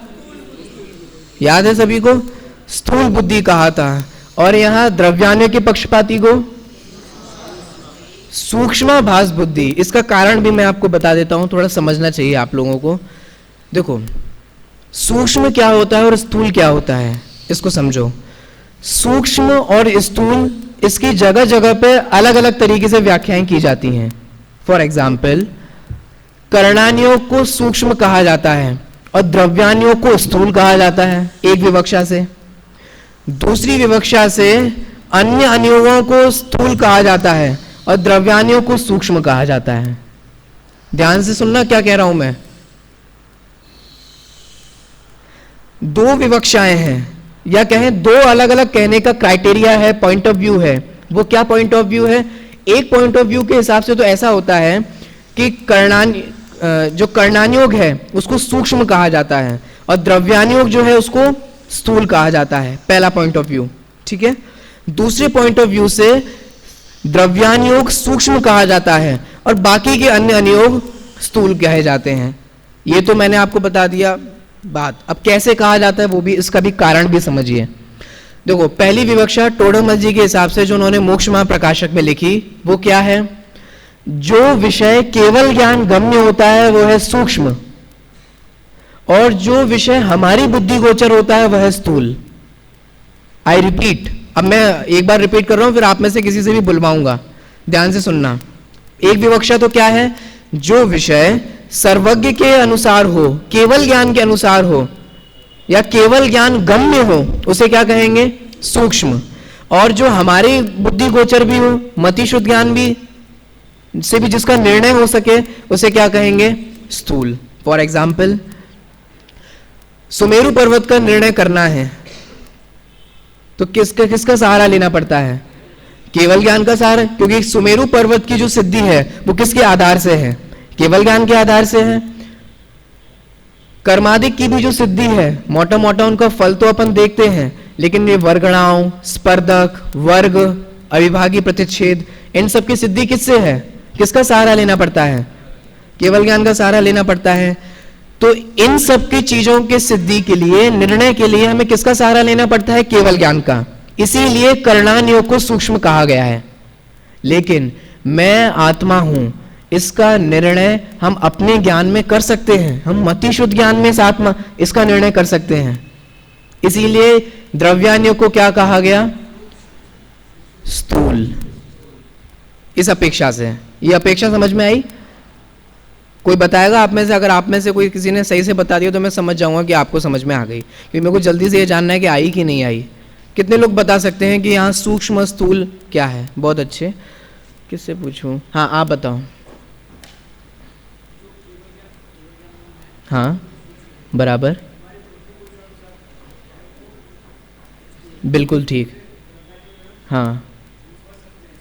याद है सभी को? स्थूल बुद्धि कहा था। और यहां द्रव्यानियों के पक्षपाती को सूक्ष्माभास बुद्धि। इसका कारण भी मैं आपको बता देता हूं, थोड़ा समझना चाहिए आप लोगों को। देखो, सूक्ष्म क्या होता है और स्थूल क्या होता है, इसको समझो। सूक्ष्म और स्थूल, इसकी जगह जगह पे अलग अलग तरीके से व्याख्याएं की जाती हैं। फॉर एग्जाम्पल, कर्णानियों को सूक्ष्म कहा जाता है और द्रव्यानियों को स्थूल कहा जाता है, एक विवक्षा से। दूसरी विवक्षा से अन्य अनियोगों को स्थूल कहा जाता है और द्रव्यानियों को सूक्ष्म कहा जाता है। ध्यान से सुनना क्या कह रहा हूं मैं। दो विवक्षाएं हैं, या कहें दो अलग अलग कहने का क्राइटेरिया है, पॉइंट ऑफ व्यू है। वो क्या पॉइंट ऑफ व्यू है? एक पॉइंट ऑफ व्यू के हिसाब से तो ऐसा होता है कि जो कर्णानियोग है उसको सूक्ष्म कहा जाता है और द्रव्यानियोग जो है उसको स्थूल कहा जाता है, पहला पॉइंट ऑफ व्यू, ठीक है। दूसरे पॉइंट ऑफ व्यू से द्रव्यानियोग सूक्ष्म कहा जाता है और बाकी के अन्य अनियोग स्थूल कहे जाते हैं। ये तो मैंने आपको बता दिया बात। अब कैसे कहा जाता है वो भी, इसका भी कारण भी समझिए। देखो, पहली विवक्षा टोडरमल जी के हिसाब से जो उन्होंने मोक्ष महाप्रकाशक में लिखी, वो क्या है? जो विषय केवल ज्ञान गम्य होता है वो है सूक्ष्म, और जो विषय हमारी बुद्धि गोचर होता है वह है स्थूल। आई रिपीट, अब मैं एक बार रिपीट कर रहा हूं, फिर आप में से किसी से भी बुलवाऊंगा, ध्यान से सुनना। एक विवक्षा तो क्या है? जो विषय सर्वज्ञ के अनुसार हो, केवल ज्ञान के अनुसार हो, या केवल ज्ञान गम्य हो, उसे क्या कहेंगे? सूक्ष्म। और जो हमारी बुद्धि गोचर भी हो, मति शुद्ध ज्ञान भी से भी जिसका निर्णय हो सके, उसे क्या कहेंगे? स्थूल। फॉर एग्जाम्पल, सुमेरु पर्वत का निर्णय करना है तो किसका सहारा लेना पड़ता है? केवल ज्ञान का सहारा, क्योंकि सुमेरु पर्वत की जो सिद्धि है वो किसके आधार से है? केवल ज्ञान के आधार से है। कर्मादिक की भी जो सिद्धि है, मोटा मोटा उनका फल तो अपन देखते हैं, लेकिन ये वर्गणाओं, स्पर्धक, वर्ग, अविभागी प्रतिच्छेद, इन सब की सिद्धि किससे है? किसका सहारा लेना पड़ता है? केवल ज्ञान का सहारा लेना पड़ता है। तो इन सब की चीजों के सिद्धि के लिए, निर्णय के लिए हमें किसका सहारा लेना पड़ता है? केवल ज्ञान का। इसीलिए कर्णानियोग को सूक्ष्म कहा गया है। लेकिन मैं आत्मा हूं, इसका निर्णय हम अपने ज्ञान में कर सकते हैं। हम मति शुद्ध ज्ञान में इस आत्मा, इसका निर्णय कर सकते हैं। इसीलिए द्रव्यानियोग को क्या कहा गया? स्थूल। इस अपेक्षा से, ये अपेक्षा समझ में आई? कोई बताएगा आप में से? अगर आप में से कोई किसी ने सही से बता दिया तो मैं समझ जाऊंगा कि आपको समझ में आ गई, क्योंकि मेरे को जल्दी से ये जानना है कि आई कि नहीं आई। कितने लोग बता सकते हैं कि यहाँ सूक्ष्म स्थूल क्या है? बहुत अच्छे। किससे पूछूं? हाँ, आप बताओ। हाँ, बराबर, बिल्कुल ठीक। हाँ,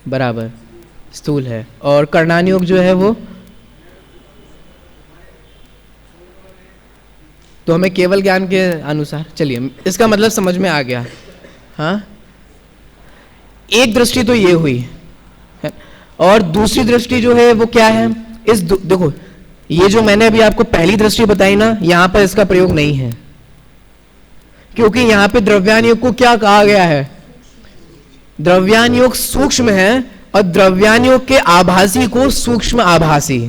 बराबर, स्थूल है। और कर्णानियोग जो है वो, तो हमें केवल ज्ञान के अनुसार, चलिए इसका मतलब समझ में आ गया। हाँ, एक दृष्टि तो ये हुई है, और दूसरी दृष्टि जो है वो क्या है? देखो, ये जो मैंने अभी आपको पहली दृष्टि बताई ना, यहां पर इसका प्रयोग नहीं है, क्योंकि यहां पे द्रव्यानियोग को क्या कहा गया है? द्रव्यानियोग सूक्ष्म है और द्रव्यानियोग के आभासी को सूक्ष्म आभासी।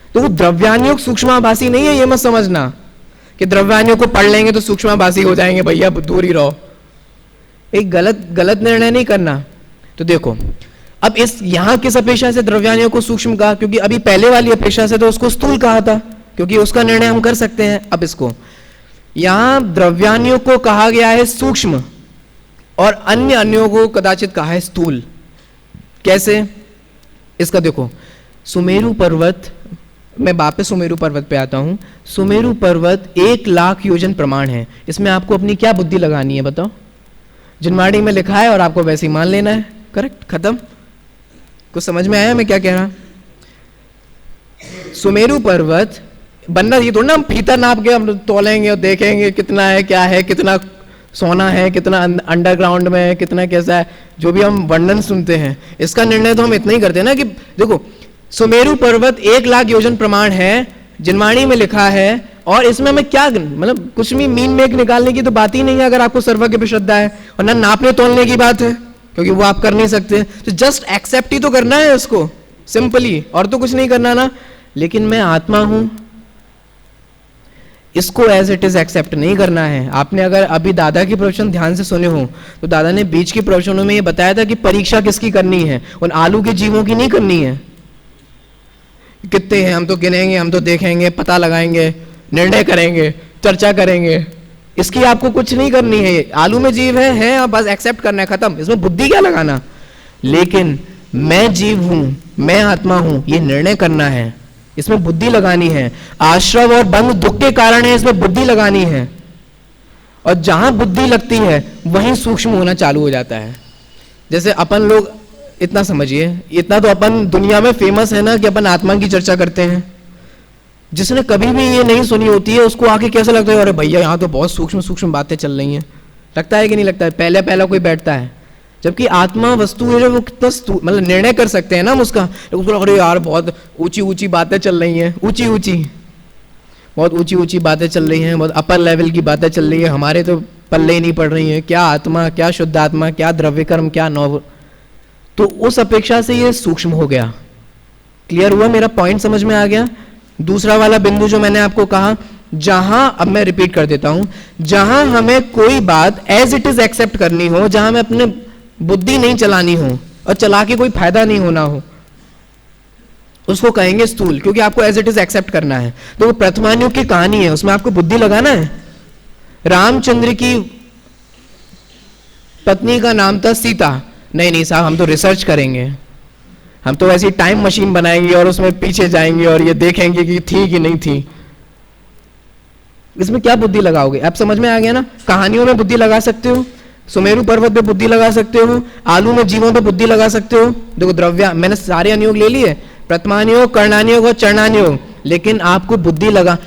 तो वो द्रव्यानियोग सूक्ष्म आभासी नहीं है, ये मत समझना कि द्रव्यानियोग को पढ़ लेंगे तो सूक्ष्म आभासी हो जाएंगे, भैया दूर ही रहो। एक गलत निर्णय नहीं करना। तो देखो, अब इस यहां किस अपेक्षा से द्रव्यानियोग को सूक्ष्म कहा? क्योंकि अभी पहले वाली अपेक्षा से तो उसको स्थूल कहा था, क्योंकि उसका निर्णय हम कर सकते हैं। अब इसको यहां द्रव्यानियोग को कहा गया है सूक्ष्म और अन्य अन्यों को कदाचित कहा है स्थूल। कैसे? इसका देखो, सुमेरु पर्वत, मैं वापस सुमेरु पर्वत पे आता हूं। सुमेरु पर्वत 1,00,000 योजन प्रमाण है। इसमें आपको अपनी क्या बुद्धि लगानी है बताओ? जिनवाड़ी में लिखा है और आपको वैसे ही मान लेना है। करेक्ट, खत्म। कुछ समझ में आया मैं क्या कह रहा? सुमेरु पर्वत बनना ये थोड़ा ना हम फीता नाप के हम तोलेंगे और देखेंगे कितना है, क्या है, कितना सोना है, कितना अंडरग्राउंड में है, कितना कैसा है, जो भी हम वर्णन सुनते हैं, इसका निर्णय तो हम इतना ही करते हैं ना कि देखो सुमेरु पर्वत 1,00,000 योजन प्रमाण है, जिनवाणी में लिखा है, और इसमें हमें क्या मतलब कुछ भी मीन मेक निकालने की तो बात ही नहीं है अगर आपको सर्वज्ञ पे श्रद्धा है, और ना नापने तोलने की बात है क्योंकि वो आप कर नहीं सकते, तो जस्ट एक्सेप्ट ही तो करना है उसको सिंपली, और तो कुछ नहीं करना ना। लेकिन मैं आत्मा हूं, इसको एज इट इज एक्सेप्ट नहीं करना है। आपने अगर अभी दादा की प्रवचन ध्यान से सुने हो तो दादा ने बीच की प्रवचनों में ये बताया था कि परीक्षा किसकी करनी है, उन आलू के जीवों की नहीं करनी है। कितने हैं हम तो गिनेंगे, हम तो देखेंगे, पता लगाएंगे, निर्णय करेंगे, चर्चा करेंगे, इसकी आपको कुछ नहीं करनी है। आलू में जीव है आप बस एक्सेप्ट करना है, खत्म, इसमें बुद्धि क्या लगाना। लेकिन मैं जीव हूं, मैं आत्मा हूं, ये निर्णय करना है, इसमें बुद्धि लगानी है। आश्रव और बंध दुख के कारण है, इसमें बुद्धि लगानी है, और जहां बुद्धि लगती है वहीं सूक्ष्म होना चालू हो जाता है। जैसे अपन लोग, इतना समझिए, इतना तो अपन दुनिया में फेमस है ना कि अपन आत्मा की चर्चा करते हैं। जिसने कभी भी ये नहीं सुनी होती है उसको आके कैसा लगता है, अरे भैया यहाँ तो बहुत सूक्ष्म सूक्ष्म बातें चल रही हैं। लगता है कि नहीं लगता है? पहले पहला कोई बैठता है, जबकि आत्मा वस्तु है जो वो कितना मतलब निर्णय कर सकते हैं ना हम उसका। उसको अरे यार बहुत ऊंची ऊंची बातें चल रही हैं, बहुत ऊंची ऊंची बातें चल रही हैं, बहुत अपर लेवल की बातें चल रही है, हमारे तो पल्ले ही नहीं पड़ रही हैं। क्या आत्मा, क्या शुद्ध आत्मा, क्या द्रव्य कर्म, क्या नव। तो उस अपेक्षा से ये सूक्ष्म हो गया। क्लियर हुआ? मेरा पॉइंट समझ में आ गया? दूसरा वाला बिंदु जो मैंने आपको कहा, जहां, अब मैं रिपीट कर देता हूं, जहां हमें कोई बात एज इट इज एक्सेप्ट करनी हो, जहां हमें अपने बुद्धि नहीं चलानी हो और चला के कोई फायदा नहीं होना हो, उसको कहेंगे स्थूल, क्योंकि आपको एज इट इज एक्सेप्ट करना है। तो वो प्रथमानुग की कहानी है, उसमें आपको बुद्धि लगाना है। रामचंद्र की पत्नी का नाम था सीता। नहीं साहब, हम तो रिसर्च करेंगे, हम तो ऐसी टाइम मशीन बनाएंगे और उसमें पीछे जाएंगे और ये देखेंगे कि थी कि नहीं थी। इसमें क्या बुद्धि लगाओगे? अब समझ में आ गया ना? कहानियों में बुद्धि लगा सकते हो, सुमेरु पर्वत पे बुद्धि लगा सकते हो, आलू में जीवों पे बुद्धि लगा सकते हो। देखो द्रव्या, मैंने सारे अनुयोग ले लिए, प्रथमानुयोग, कर्णानुयोग और चरणानुयोग, लेकिन आपको बुद्धि लगा,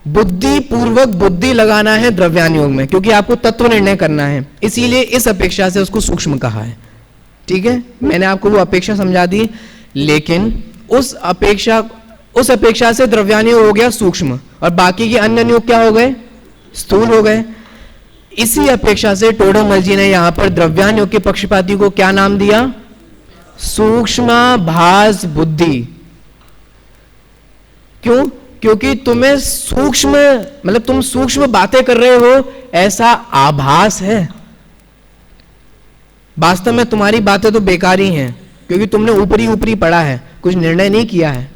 बुद्धि पूर्वक बुद्धि लगाना है द्रव्यानुयोग में, क्योंकि आपको तत्व निर्णय करना है। इसीलिए इस अपेक्षा से उसको सूक्ष्म कहा है। ठीक है, मैंने आपको वो अपेक्षा समझा दी, लेकिन उस अपेक्षा से द्रव्यानुयोग हो गया सूक्ष्म, और बाकी के अन्य अनुयोग क्या हो गए? स्थूल हो गए। इसी अपेक्षा से टोडरमल जी ने यहां पर द्रव्यानुयोग के पक्षपाती को क्या नाम दिया? सूक्ष्माभास बुद्धि। क्यों? क्योंकि तुम्हें सूक्ष्म, मतलब तुम सूक्ष्म बातें कर रहे हो ऐसा आभास है, वास्तव में तुम्हारी बातें तो बेकार ही हैं, क्योंकि तुमने ऊपरी ऊपरी पढ़ा है, कुछ निर्णय नहीं किया है।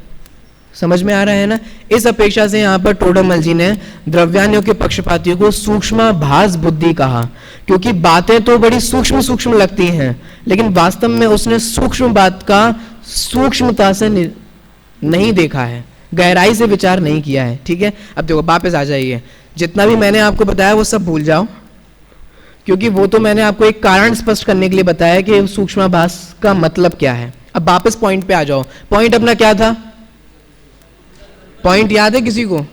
समझ में आ रहा है ना? इस अपेक्षा से यहां पर टोडरमल जी ने द्रव्यानुयोग के पक्षपातियों को सूक्ष्माभास बुद्धि कहा, क्योंकि बातें तो बड़ी सूक्ष्म सूक्ष्म लगती हैं, लेकिन वास्तव में उसने सूक्ष्म बात का सूक्ष्मता से नहीं देखा है, गहराई से विचार नहीं किया है। ठीक है, अब देखो वापस आ जाइए, जितना भी मैंने आपको बताया वो सब भूल जाओ, क्योंकि वो तो मैंने आपको एक कारण स्पष्ट करने के लिए बताया कि सूक्ष्माभास का मतलब क्या है। अब वापस पॉइंट पे आ जाओ। पॉइंट अपना क्या था? पॉइंट याद है किसी को?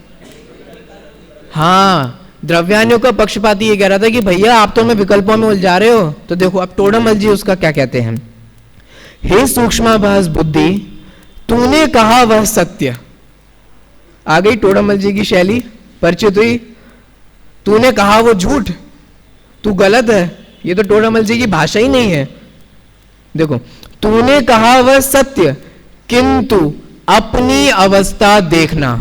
हाँ, द्रव्यानुयोग का पक्षपाती ये कह रहा था कि भैया आप तो हमें विकल्पों में उलझा रहे हो। तो देखो अब टोडरमल जी उसका क्या कहते हैं। हे सूक्ष्माभास बुद्धि, तूने कहा वह सत्य। आ गई टोडरमल जी की शैली, परिचित हुई। तूने कहा वो झूठ, तू गलत है, ये तो टोडरमल जी की भाषा ही नहीं है। देखो, तूने कहा वह सत्य, किंतु अपनी अवस्था देखना।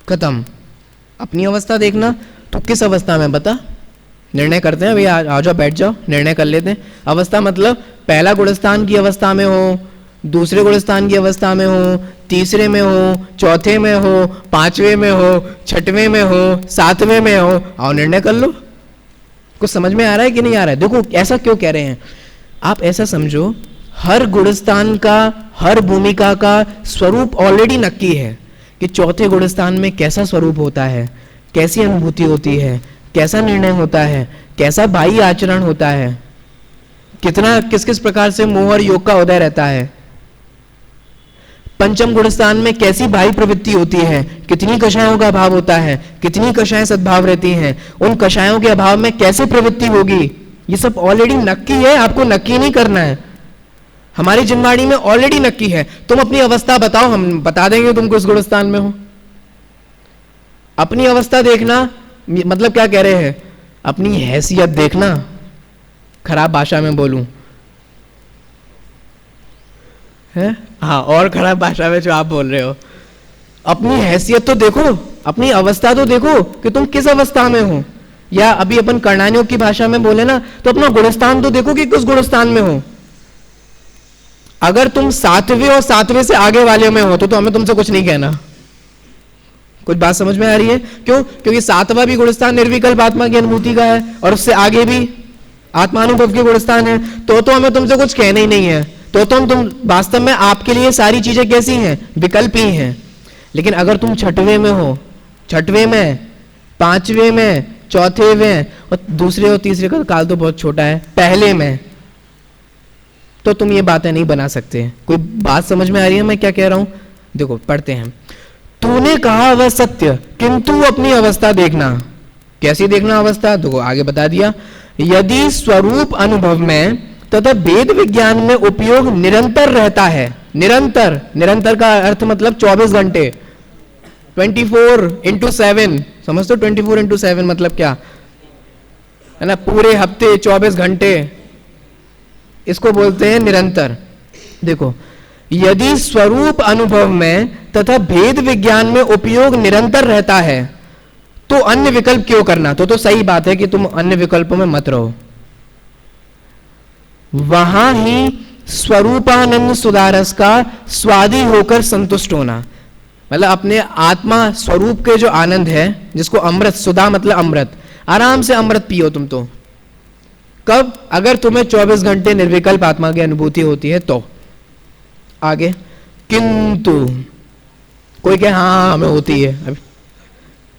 खत्म। अपनी अवस्था देखना, तो किस अवस्था में बता? निर्णय करते हैं भैया, आ जाओ बैठ जाओ, निर्णय कर लेते हैं। अवस्था मतलब पहला गुणस्थान की अवस्था में हो, दूसरे गुणस्थान की अवस्था में हो, तीसरे में हो, चौथे में हो, पांचवें में हो, छठवें में हो, सातवें में हो, आओ निर्णय कर लो। कुछ समझ में आ रहा है कि नहीं आ रहा है? देखो ऐसा क्यों कह रहे हैं आप, ऐसा समझो हर गुणस्थान का, हर भूमिका का स्वरूप ऑलरेडी नक्की है कि चौथे गुणस्थान में कैसा स्वरूप होता है, कैसी अनुभूति होती है, कैसा निर्णय होता है, कैसा बाह्य आचरण होता है, कितना किस किस प्रकार से मोह और योग का उदय रहता है। पंचम गुण स्थान में कैसी बाह्य प्रवृत्ति होती है, कितनी कषायों का अभाव होता है, कितनी कषाएं सद्भाव रहती हैं, उन कषायों के अभाव में कैसे प्रवृत्ति होगी, ये सब ऑलरेडी नक्की है, आपको नक्की नहीं करना है। हमारी जिनवाणी में ऑलरेडी नक्की है। तुम अपनी अवस्था बताओ, हम बता देंगे तुम किस गुण स्थान में हो। अपनी अवस्था देखना मतलब क्या कह रहे हैं, अपनी हैसियत देखना, खराब भाषा में बोलूं है, हाँ, और खराब भाषा में जो आप बोल रहे हो, अपनी हैसियत तो देखो, अपनी अवस्था तो देखो कि तुम किस अवस्था में हो। या अभी अपन कर्णानियोग की भाषा में बोले ना, तो अपना गुणस्थान तो देखो कि किस गुणस्थान में हो। अगर तुम 7वें और 7वें से आगे वाले में हो तो हमें तुमसे कुछ नहीं कहना। कुछ बात समझ में आ रही है? क्यों? क्योंकि 7वां भी गुणस्थान निर्विकल्प आत्मा की अनुभूति का है और उससे आगे भी आत्मानुभव के गुणस्थान है, तो हमें तुमसे कुछ कहना ही नहीं है। तो तुम वास्तव में आपके लिए सारी चीजें कैसी हैं? विकल्प ही हैं। लेकिन अगर तुम 6वें में हो, 6वें में, 5वें में, 4थे में, और दूसरे और तीसरे का काल तो बहुत छोटा है, पहले में, तो तुम ये बातें नहीं बना सकते। कोई बात समझ में आ रही है मैं क्या कह रहा हूं? देखो पढ़ते हैं। तूने कहा वह सत्य, किंतु अपनी अवस्था देखना। कैसी देखना अवस्था? देखो आगे बता दिया, यदि स्वरूप अनुभव में तथा वेद विज्ञान में उपयोग निरंतर रहता है। निरंतर, निरंतर का अर्थ मतलब 24 घंटे, 24/7, समझते हो? 24/7 मतलब क्या है ना, पूरे हफ्ते 24 घंटे, इसको बोलते हैं निरंतर। देखो, यदि स्वरूप अनुभव में तथा भेद विज्ञान में उपयोग निरंतर रहता है तो अन्य विकल्प क्यों करना? तो सही बात है कि तुम अन्य विकल्पों में मत रहो। वहां ही स्वरूपानंद सुधारस का स्वादी होकर संतुष्ट होना, मतलब अपने आत्मा स्वरूप के जो आनंद है, जिसको अमृत, सुधा मतलब अमृत, आराम से अमृत पियो तुम। तो कब? अगर तुम्हें 24 घंटे निर्विकल्प आत्मा की अनुभूति होती है तो। आगे, किंतु कोई कहे हाँ हमें होती है, अभी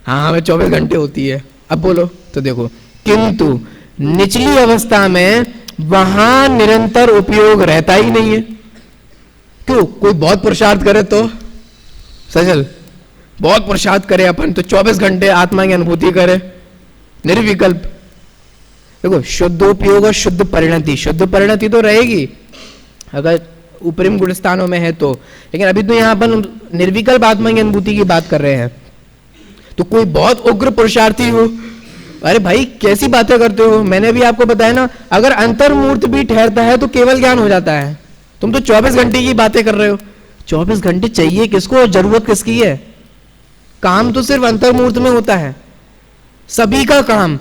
हाँ हमें 24 घंटे होती है, अब बोलो। तो देखो, किंतु निचली अवस्था में वहां निरंतर उपयोग रहता ही नहीं है। क्यों? कोई बहुत पुरुषार्थ करे तो, सजल बहुत पुरुषार्थ करे अपन तो 24 घंटे आत्मा की अनुभूति करे निर्विकल्प। देखो, शुद्धोपयोग और शुद्ध परिणति, शुद्ध परिणति तो रहेगी अगर उपरिम गुण स्थानों में है तो, लेकिन अभी तो यहां अपन निर्विकल्प आत्मा की अनुभूति की बात कर रहे हैं। तो कोई बहुत उग्र पुरुषार्थी हो, अरे भाई कैसी बातें करते हो, मैंने भी आपको बताया ना, अगर अंतर्मूर्त भी ठहरता है तो केवल ज्ञान हो जाता है। तुम तो 24 घंटे की बातें कर रहे हो। 24 घंटे चाहिए किसको और जरूरत किसकी है? काम तो सिर्फ अंतर्मूर्त में होता है। सभी का काम,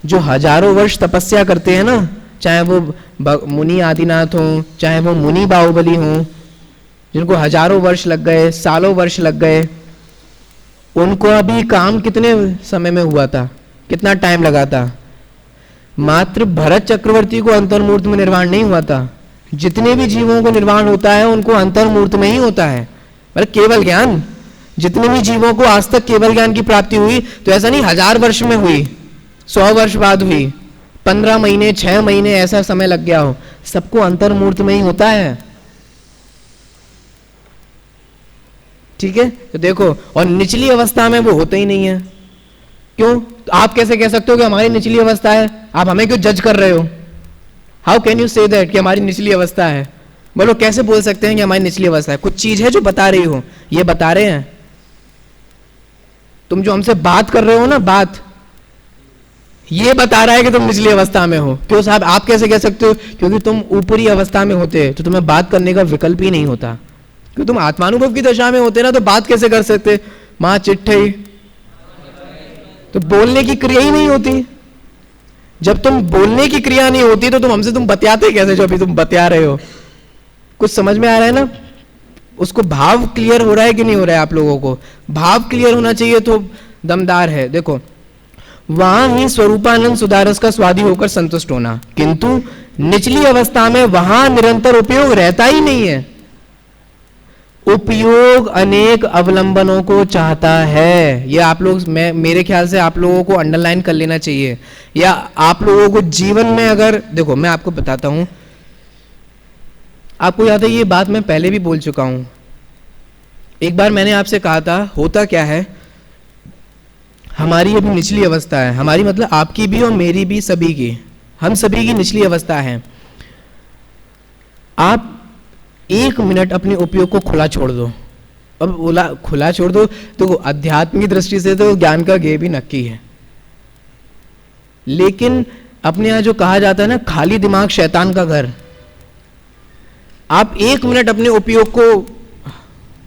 जो हजारों वर्ष तपस्या करते हैं ना, चाहे वो मुनि आदिनाथ हो, चाहे वो मुनि बाहुबली हो, जिनको हजारों वर्ष लग गए, सालों वर्ष लग गए, उनको अभी काम कितने समय में हुआ था, कितना टाइम लगा था? मात्र भरत चक्रवर्ती को अंतर्मूर्त में निर्वाण नहीं हुआ था। जितने भी जीवों को निर्वाण होता है उनको अंतर्मूर्त में ही होता है, मतलब केवल ज्ञान। जितने भी जीवों को आज तक केवल ज्ञान की प्राप्ति हुई, तो ऐसा नहीं 1000 वर्ष में हुई, 100 वर्ष बाद हुई, 15 महीने 6 महीने ऐसा समय लग गया हो, सबको अंतर्मूर्त में ही होता है। ठीक है? तो देखो, और निचली अवस्था में वो होता ही नहीं है। क्यों? तो आप कैसे कह सकते हो कि हमारी निचली अवस्था है? आप हमें क्यों जज कर रहे हो? How can you say that कि हमारी निचली अवस्था है? बोलो, कैसे बोल सकते हैं कि हमारी निचली अवस्था है? कुछ चीज है जो बता रही हो, ये बता रहे हैं। तुम जो हमसे बात कर रहे हो ना, बात ये बता रहा है कि तुम निचली अवस्था में हो। क्यों साहब, आप कैसे कह सकते हो? क्योंकि तुम ऊपरी अवस्था में होते तो तुम्हें बात करने का विकल्प ही नहीं होता। क्योंकि तुम आत्मानुभव की दशा में होते ना, तो बात कैसे कर सकते? मां चिट्ठी, तो बोलने की क्रिया ही नहीं होती। जब तुम बोलने की क्रिया नहीं होती तो तुम बतियाते कैसे जो अभी तुम बतिया रहे हो? कुछ समझ में आ रहा है ना? उसको भाव क्लियर हो रहा है कि नहीं हो रहा है? आप लोगों को भाव क्लियर होना चाहिए तो दमदार है। देखो, वहां ही स्वरूपानंद सुधारस का स्वादी होकर संतुष्ट होना, किंतु निचली अवस्था में वहां निरंतर उपयोग रहता ही नहीं है। उपयोग अनेक अवलंबनों को चाहता है। ये आप लोग, मेरे ख्याल से आप लोगों को अंडरलाइन कर लेना चाहिए, या आप लोगों को जीवन में अगर, देखो मैं आपको बताता हूं, आपको याद है ये बात मैं पहले भी बोल चुका हूं, एक बार मैंने आपसे कहा था, होता क्या है, हमारी अभी निचली अवस्था है, हमारी मतलब आपकी भी और मेरी भी, सभी की, हम सभी की निचली अवस्था है। आप 1 मिनट अपने उपयोग को खुला छोड़ दो। अब बोला खुला छोड़ दो तो अध्यात्म की दृष्टि से तो ज्ञान का गेय भी नक्की है, लेकिन अपने यहाँ जो कहा जाता है ना, खाली दिमाग शैतान का घर। आप 1 मिनट अपने उपयोग को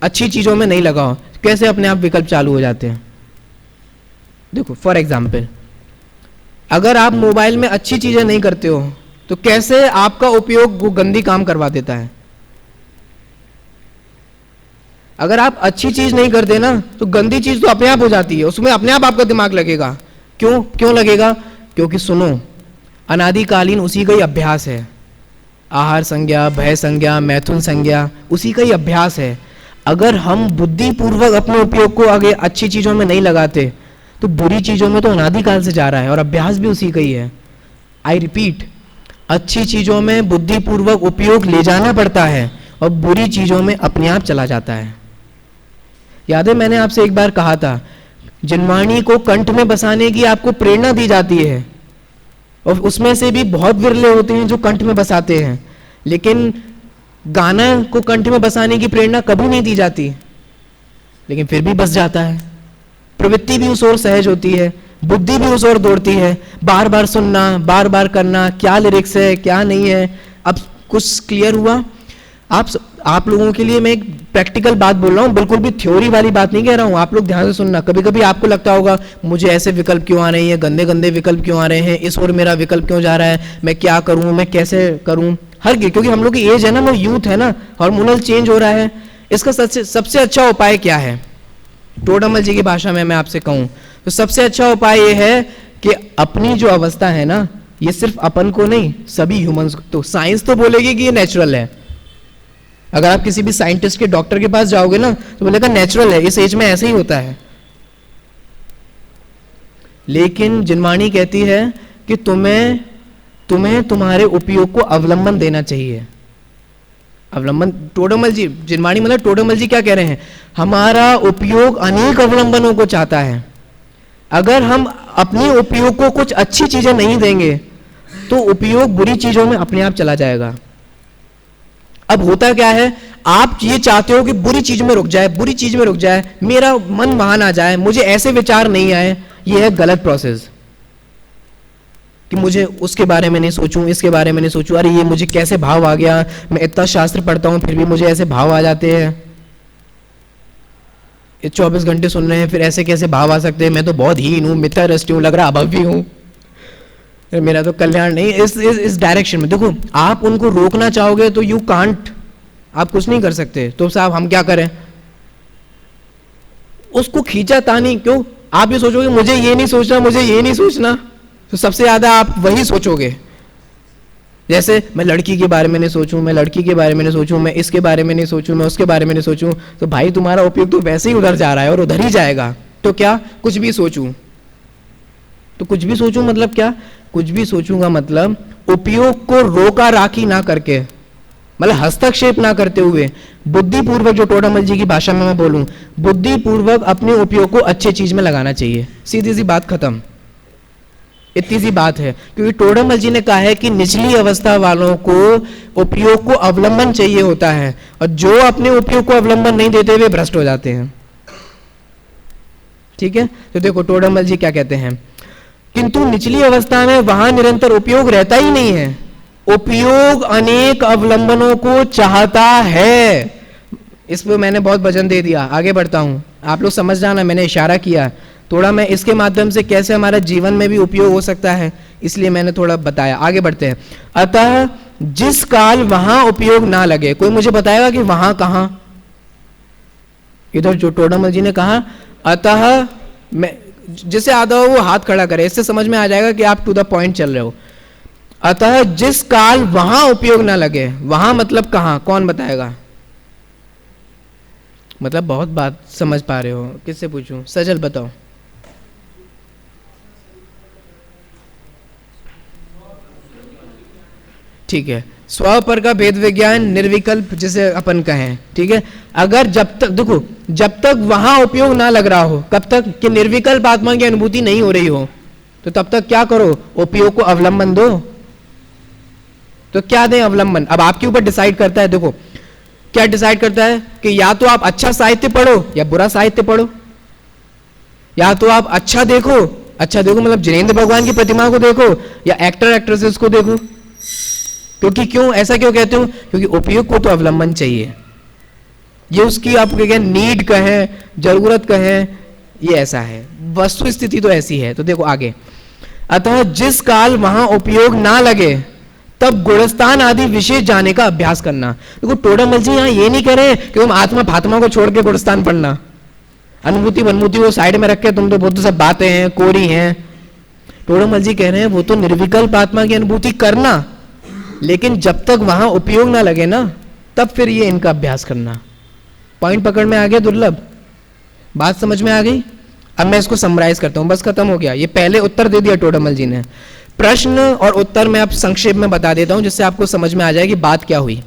अच्छी चीजों में नहीं लगाओ, कैसे अपने आप विकल्प चालू हो जाते हैं। देखो फॉर एग्जाम्पल, अगर आप मोबाइल में अच्छी चीजें नहीं करते हो तो कैसे आपका उपयोग वो गंदी काम करवा देता है। अगर आप अच्छी चीज नहीं करते ना तो गंदी चीज तो अपने आप हो जाती है, उसमें अपने आप आपका दिमाग लगेगा। क्यों लगेगा? क्योंकि सुनो, अनादिकालीन उसी का ही अभ्यास है। आहार संज्ञा, भय संज्ञा, मैथुन संज्ञा, उसी का ही अभ्यास है। अगर हम बुद्धिपूर्वक अपने उपयोग को आगे अच्छी चीजों में नहीं लगाते तो बुरी चीजों में तो अनादिकाल से जा रहा है, और अभ्यास भी उसी का ही है। आई रिपीट, अच्छी चीजों में बुद्धिपूर्वक उपयोग ले जाना पड़ता है और बुरी चीजों में अपने आप चला जाता है। याद है मैंने आपसे एक बार कहा था, जिनवाणी को कंठ में बसाने की आपको प्रेरणा दी जाती है, और उसमें से भी बहुत विरले होते हैं जो कंठ में बसाते हैं, लेकिन गाना को कंठ में बसाने की प्रेरणा कभी नहीं दी जाती, लेकिन फिर भी बस जाता है। प्रवृत्ति भी उस ओर सहज होती है, बुद्धि भी उस ओर दौड़ती है, बार बार सुनना, बार बार करना, क्या लिरिक्स है क्या नहीं है। अब कुछ क्लियर हुआ? आप लोगों के लिए मैं एक प्रैक्टिकल बात बोल रहा हूँ, बिल्कुल भी थ्योरी वाली बात नहीं कह रहा हूँ। आप लोग ध्यान से सुनना। कभी कभी आपको लगता होगा मुझे ऐसे विकल्प क्यों आ रहे हैं, गंदे गंदे विकल्प क्यों आ रहे हैं, इस ओर मेरा विकल्प क्यों जा रहा है, मैं क्या करूँ, मैं कैसे करूँ। क्योंकि हम लोग की एज है ना, वो यूथ है ना, हार्मोनल चेंज हो रहा है। इसका सबसे अच्छा उपाय क्या है? टोडामल जी की भाषा में मैं आपसे कहूँ तो सबसे अच्छा उपाय ये है कि अपनी जो अवस्था है ना, ये सिर्फ अपन को नहीं, सभी ह्यूमंस को। तो साइंस तो बोलेगी कि ये नेचुरल है। अगर आप किसी भी साइंटिस्ट के, डॉक्टर के पास जाओगे ना तो बोलेगा नेचुरल है, इस एज में ऐसे ही होता है। लेकिन जिनवाणी कहती है कि तुम्हें तुम्हारे उपयोग को अवलंबन देना चाहिए। अवलंबन, टोडामल जी, जिनवाणी मतलब टोडामल जी क्या कह रहे हैं, हमारा उपयोग अनेक अवलंबनों को चाहता है। अगर हम अपने उपयोग को कुछ अच्छी चीजें नहीं देंगे तो उपयोग बुरी चीजों में अपने आप चला जाएगा। अब होता क्या है, आप ये चाहते हो कि बुरी चीज में रुक जाए, बुरी चीज में रुक जाए, मेरा मन वहां ना जाए, मुझे ऐसे विचार नहीं आए। ये है गलत प्रोसेस कि मुझे उसके बारे में नहीं सोचूं, इसके बारे में नहीं सोचूं, अरे ये मुझे कैसे भाव आ गया, मैं इतना शास्त्र पढ़ता हूं फिर भी मुझे ऐसे भाव आ जाते हैं। 24 घंटे सुन रहे हैं फिर ऐसे कैसे भाव आ सकते हैं, मैं तो बहुत हीन हूं, मिथ्या दृष्टि हूं, लग रहा अभव्य हूं, मेरा तो कल्याण नहीं। इस डायरेक्शन में देखो, आप उनको रोकना चाहोगे तो यू कांट, आप कुछ नहीं कर सकते। तो साहब हम क्या करें? उसको खींचा तानी क्यों? आप ये सोचोगे मुझे ये नहीं सोचना, मुझे ये नहीं सोचना, तो सबसे ज्यादा आप वही सोचोगे। जैसे मैं लड़की के बारे में नहीं सोचूं, मैं लड़की के बारे में नहीं सोचूं, मैं इसके बारे में नहीं सोचूं, मैं उसके बारे में नहीं सोचूं, तो भाई तुम्हारा उपयोग तो वैसे ही उधर जा रहा है और उधर ही जाएगा। तो क्या कुछ भी सोचूं? तो कुछ भी सोचूं मतलब क्या? कुछ भी सोचूंगा मतलब उपयोग को रोका राखी ना करके, मतलब हस्तक्षेप ना करते हुए, बुद्धिपूर्वक, जो टोडामल जी की भाषा में मैं बोलूं, बुद्धिपूर्वक अपने उपयोग को अच्छे चीज में लगाना चाहिए। सीधी सी बात खत्म। इतनी सी बात है, क्योंकि टोडामल जी ने कहा है कि निचली अवस्था वालों को उपयोग को अवलंबन चाहिए होता है, और जो अपने उपयोग को अवलंबन नहीं देते वे भ्रष्ट हो जाते हैं। ठीक है, तो देखो टोडामल जी क्या कहते हैं, किंतु निचली अवस्था में वहां निरंतर उपयोग रहता ही नहीं है, उपयोग अनेक अवलंबनों को चाहता है। इस पर मैंने बहुत वजन दे दिया, आगे बढ़ता हूं, आप लोग समझ जाना, मैंने इशारा किया थोड़ा, मैं इसके माध्यम से कैसे हमारा जीवन में भी उपयोग हो सकता है इसलिए मैंने थोड़ा बताया। आगे बढ़ते हैं। अतः जिस काल वहां उपयोग ना लगे, कोई मुझे बताएगा कि वहां कहां? इधर जो टोडामल जी ने कहा, अतः मैं, जिसे आता हो वो हाथ खड़ा करे, इससे समझ में आ जाएगा कि आप टू द पॉइंट चल रहे हो। अतः जिस काल वहां उपयोग ना लगे, वहां मतलब कहां? कौन बताएगा? मतलब बहुत बात समझ पा रहे हो, किससे पूछूं? सजल बताओ। ठीक है, स्व पर का भेद विज्ञान निर्विकल्प जिसे अपन कहें, ठीक है। अगर जब तक देखो, जब तक वहां उपयोग ना लग रहा हो, कब तक कि निर्विकल्प आत्मा की अनुभूति नहीं हो रही हो, तो तब तक क्या करो, उपयोग को अवलंबन दो। तो क्या दें अवलंबन, अब आपके ऊपर डिसाइड करता है। देखो क्या डिसाइड करता है कि या तो आप अच्छा साहित्य पढ़ो या बुरा साहित्य पढ़ो, या तो आप अच्छा देखो मतलब जिनेंद्र भगवान की प्रतिमा को देखो, या एक्टर एक्ट्रेसेस को देखो। क्योंकि क्यों ऐसा क्यों कहते हो, क्योंकि उपयोग को तो अवलंबन चाहिए। ये उसकी आप क्या नीड कहें, जरूरत कहें, ये ऐसा है, वस्तु स्थिति तो ऐसी है। तो देखो आगे, अतः जिस काल वहां उपयोग ना लगे तब गुणस्थान आदि विशेष जाने का अभ्यास करना। देखो टोडामल जी यहाँ ये नहीं कह रहे कि तुम आत्मा फात्मा को छोड़ के गुणस्थान पढ़ना, अनुभूति वनुभूति को साइड में रख के तुम तो बहुत सब बातें हैं, कोरी हैं। टोडामल जी कह रहे हैं वो तो निर्विकल्प आत्मा की अनुभूति करना, लेकिन जब तक वहां उपयोग ना लगे ना, तब फिर ये इनका अभ्यास करना। पॉइंट पकड़ में आ गया दुर्लभ, बात समझ में आ गई। अब मैं इसको समराइज करता हूं, बस खत्म हो गया। ये पहले उत्तर दे दिया टोडामल जी ने, प्रश्न और उत्तर में अब संक्षेप में बता देता हूं जिससे आपको समझ में आ जाए कि बात क्या हुई।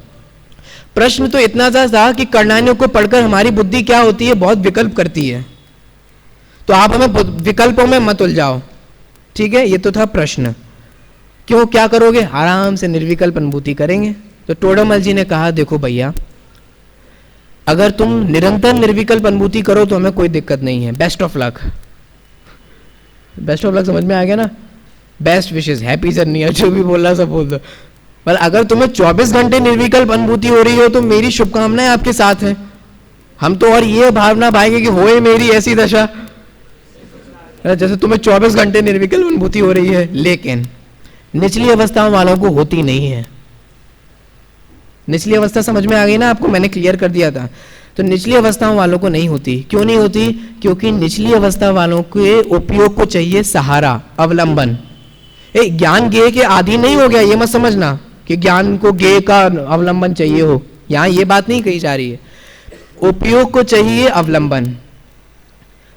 प्रश्न तो इतना सा था कि कर्णानियों को पढ़कर हमारी बुद्धि क्या होती है, बहुत विकल्प करती है, तो आप हमें विकल्पों में मत उलझाओ, ठीक है। ये तो था प्रश्न, क्यों क्या करोगे, आराम से निर्विकल्प अनुभूति करेंगे। तो टोडामल जी ने कहा देखो भैया, अगर तुम निरंतर निर्विकल्प अनुभूति करो तो हमें कोई दिक्कत नहीं है, best of luck. Best of luck समझ में आ गया ना, बेस्ट विशेष, हैप्पी जर्नी, जो भी बोल रहा सब बोल दो। पर अगर तुम्हें 24 घंटे निर्विकल्प अनुभूति हो रही हो तो मेरी शुभकामनाएं आपके साथ हैं। हम तो और ये भावना पाएंगे कि होए मेरी ऐसी दशा, जैसे तुम्हें 24 घंटे निर्विकल्प अनुभूति हो रही है, लेकिन निचली अवस्थाओं वालों को होती नहीं है। निचली अवस्था समझ में आ गई ना आपको, मैंने क्लियर कर दिया था। तो निचली अवस्थाओं वालों को नहीं होती, क्यों नहीं होती, क्योंकि निचली अवस्था वालों के उपयोग को चाहिए सहारा, अवलंबन। ज्ञान ज्ञेय के आदि नहीं हो गया, ये मत समझना कि ज्ञान को ज्ञेय का अवलंबन चाहिए हो, यहां ये बात नहीं कही जा रही है। उपयोग को चाहिए अवलंबन।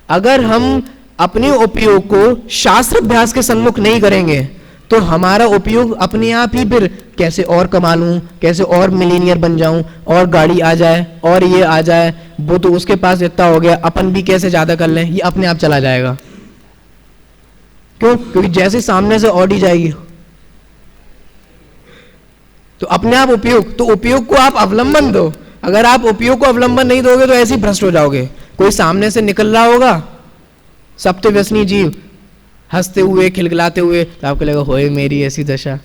अगर हम अपने उपयोग को शास्त्र अभ्यास के सम्मुख नहीं करेंगे तो हमारा उपयोग अपने आप ही फिर कैसे और कमा लूं, कैसे और मिलीनियर बन जाऊं, और गाड़ी आ जाए और ये आ जाए, वो तो उसके पास इतना हो गया, अपन भी कैसे ज्यादा कर लें, ये अपने आप चला जाएगा। क्यों, क्योंकि जैसे सामने से ऑडी जाएगी तो अपने आप उपयोग, तो उपयोग को आप अवलंबन दो। अगर आप उपयोग को अवलंबन नहीं दोगे तो ऐसे ही भ्रष्ट हो जाओगे। कोई सामने से निकल रहा होगा सप्त व्यसनी जीव, हंसते हुए खिलखिलाते हुए, तो आपको लगेगा होए मेरी ऐसी दशा,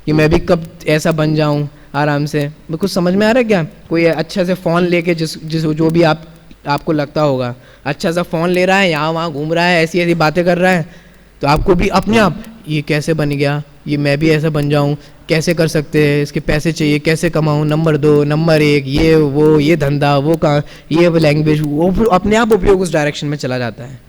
कि मैं भी कब ऐसा बन जाऊं आराम से। मैं कुछ समझ में आ रहा है क्या, कोई अच्छा से फोन लेके जिस जो भी आपको लगता होगा, अच्छा सा फोन ले रहा है, यहाँ वहाँ घूम रहा है, ऐसी ऐसी बातें कर रहा है, तो आपको भी अपने आप ये कैसे बन गया, ये मैं भी ऐसा बन जाऊं, कैसे कर सकते हैं, इसके पैसे चाहिए, कैसे कमाऊं, नंबर 2 नंबर 1, ये वो, ये धंधा, वो कहाँ, ये लैंग्वेज, वो फिर अपने आप उपयोग उस डायरेक्शन में चला जाता है।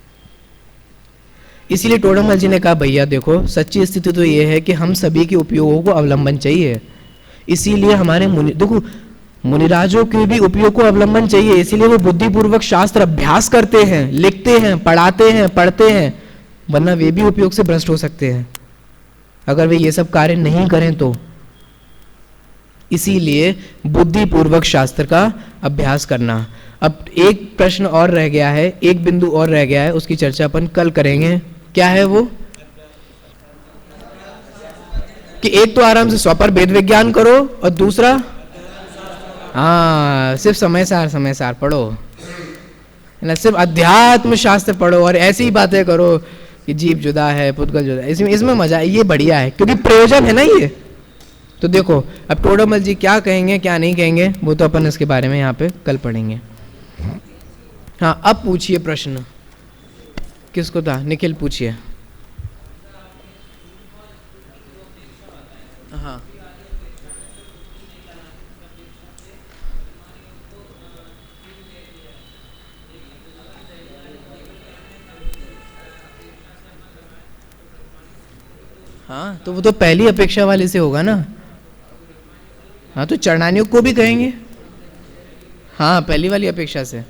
इसीलिए टोडामल जी ने कहा भैया देखो, सच्ची स्थिति तो ये है कि हम सभी के उपयोगों को अवलंबन चाहिए। इसीलिए हमारे देखो मुनिराजों के भी उपयोग को अवलंबन चाहिए, इसीलिए वो बुद्धिपूर्वक शास्त्र अभ्यास करते हैं, लिखते हैं, पढ़ाते हैं, पढ़ते हैं, वरना वे भी उपयोग से भ्रष्ट हो सकते हैं अगर वे ये सब कार्य नहीं करें तो। इसीलिए बुद्धिपूर्वक शास्त्र का अभ्यास करना। अब एक प्रश्न और रह गया है, एक बिंदु और रह गया है, उसकी चर्चा अपन कल करेंगे। क्या है वो, कि एक तो आराम से स्वपर भेद विज्ञान करो, और दूसरा हाँ सिर्फ समय सार पढ़ो, ना सिर्फ अध्यात्म शास्त्र पढ़ो और ऐसी ही बातें करो कि जीव जुदा है, पुद्गल जुदा है। इसमें मजा है, ये बढ़िया है क्योंकि प्रयोजन है ना ये। तो देखो अब टोडामल जी क्या कहेंगे क्या नहीं कहेंगे वो तो अपन इसके बारे में यहाँ पे कल पढ़ेंगे। हाँ अब पूछिए प्रश्न, किसको था, निखिल पूछिए। हाँ हाँ तो वो तो पहली अपेक्षा वाले से होगा ना। हाँ तो चरणानियों को भी कहेंगे, हाँ पहली वाली अपेक्षा से।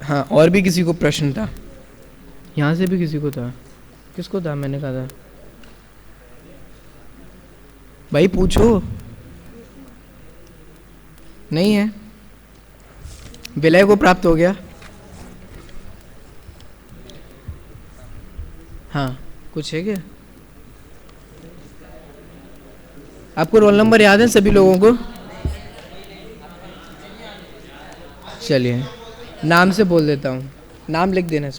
हाँ और भी किसी को प्रश्न था, यहाँ से भी किसी को था, किसको था, मैंने कहा था भाई पूछो। नहीं है। विलय को प्राप्त हो गया। हाँ, कुछ है क्या? आपको रोल नंबर याद है सभी लोगों को? चलिए, नाम से बोल देता हूँ, नाम लिख देना।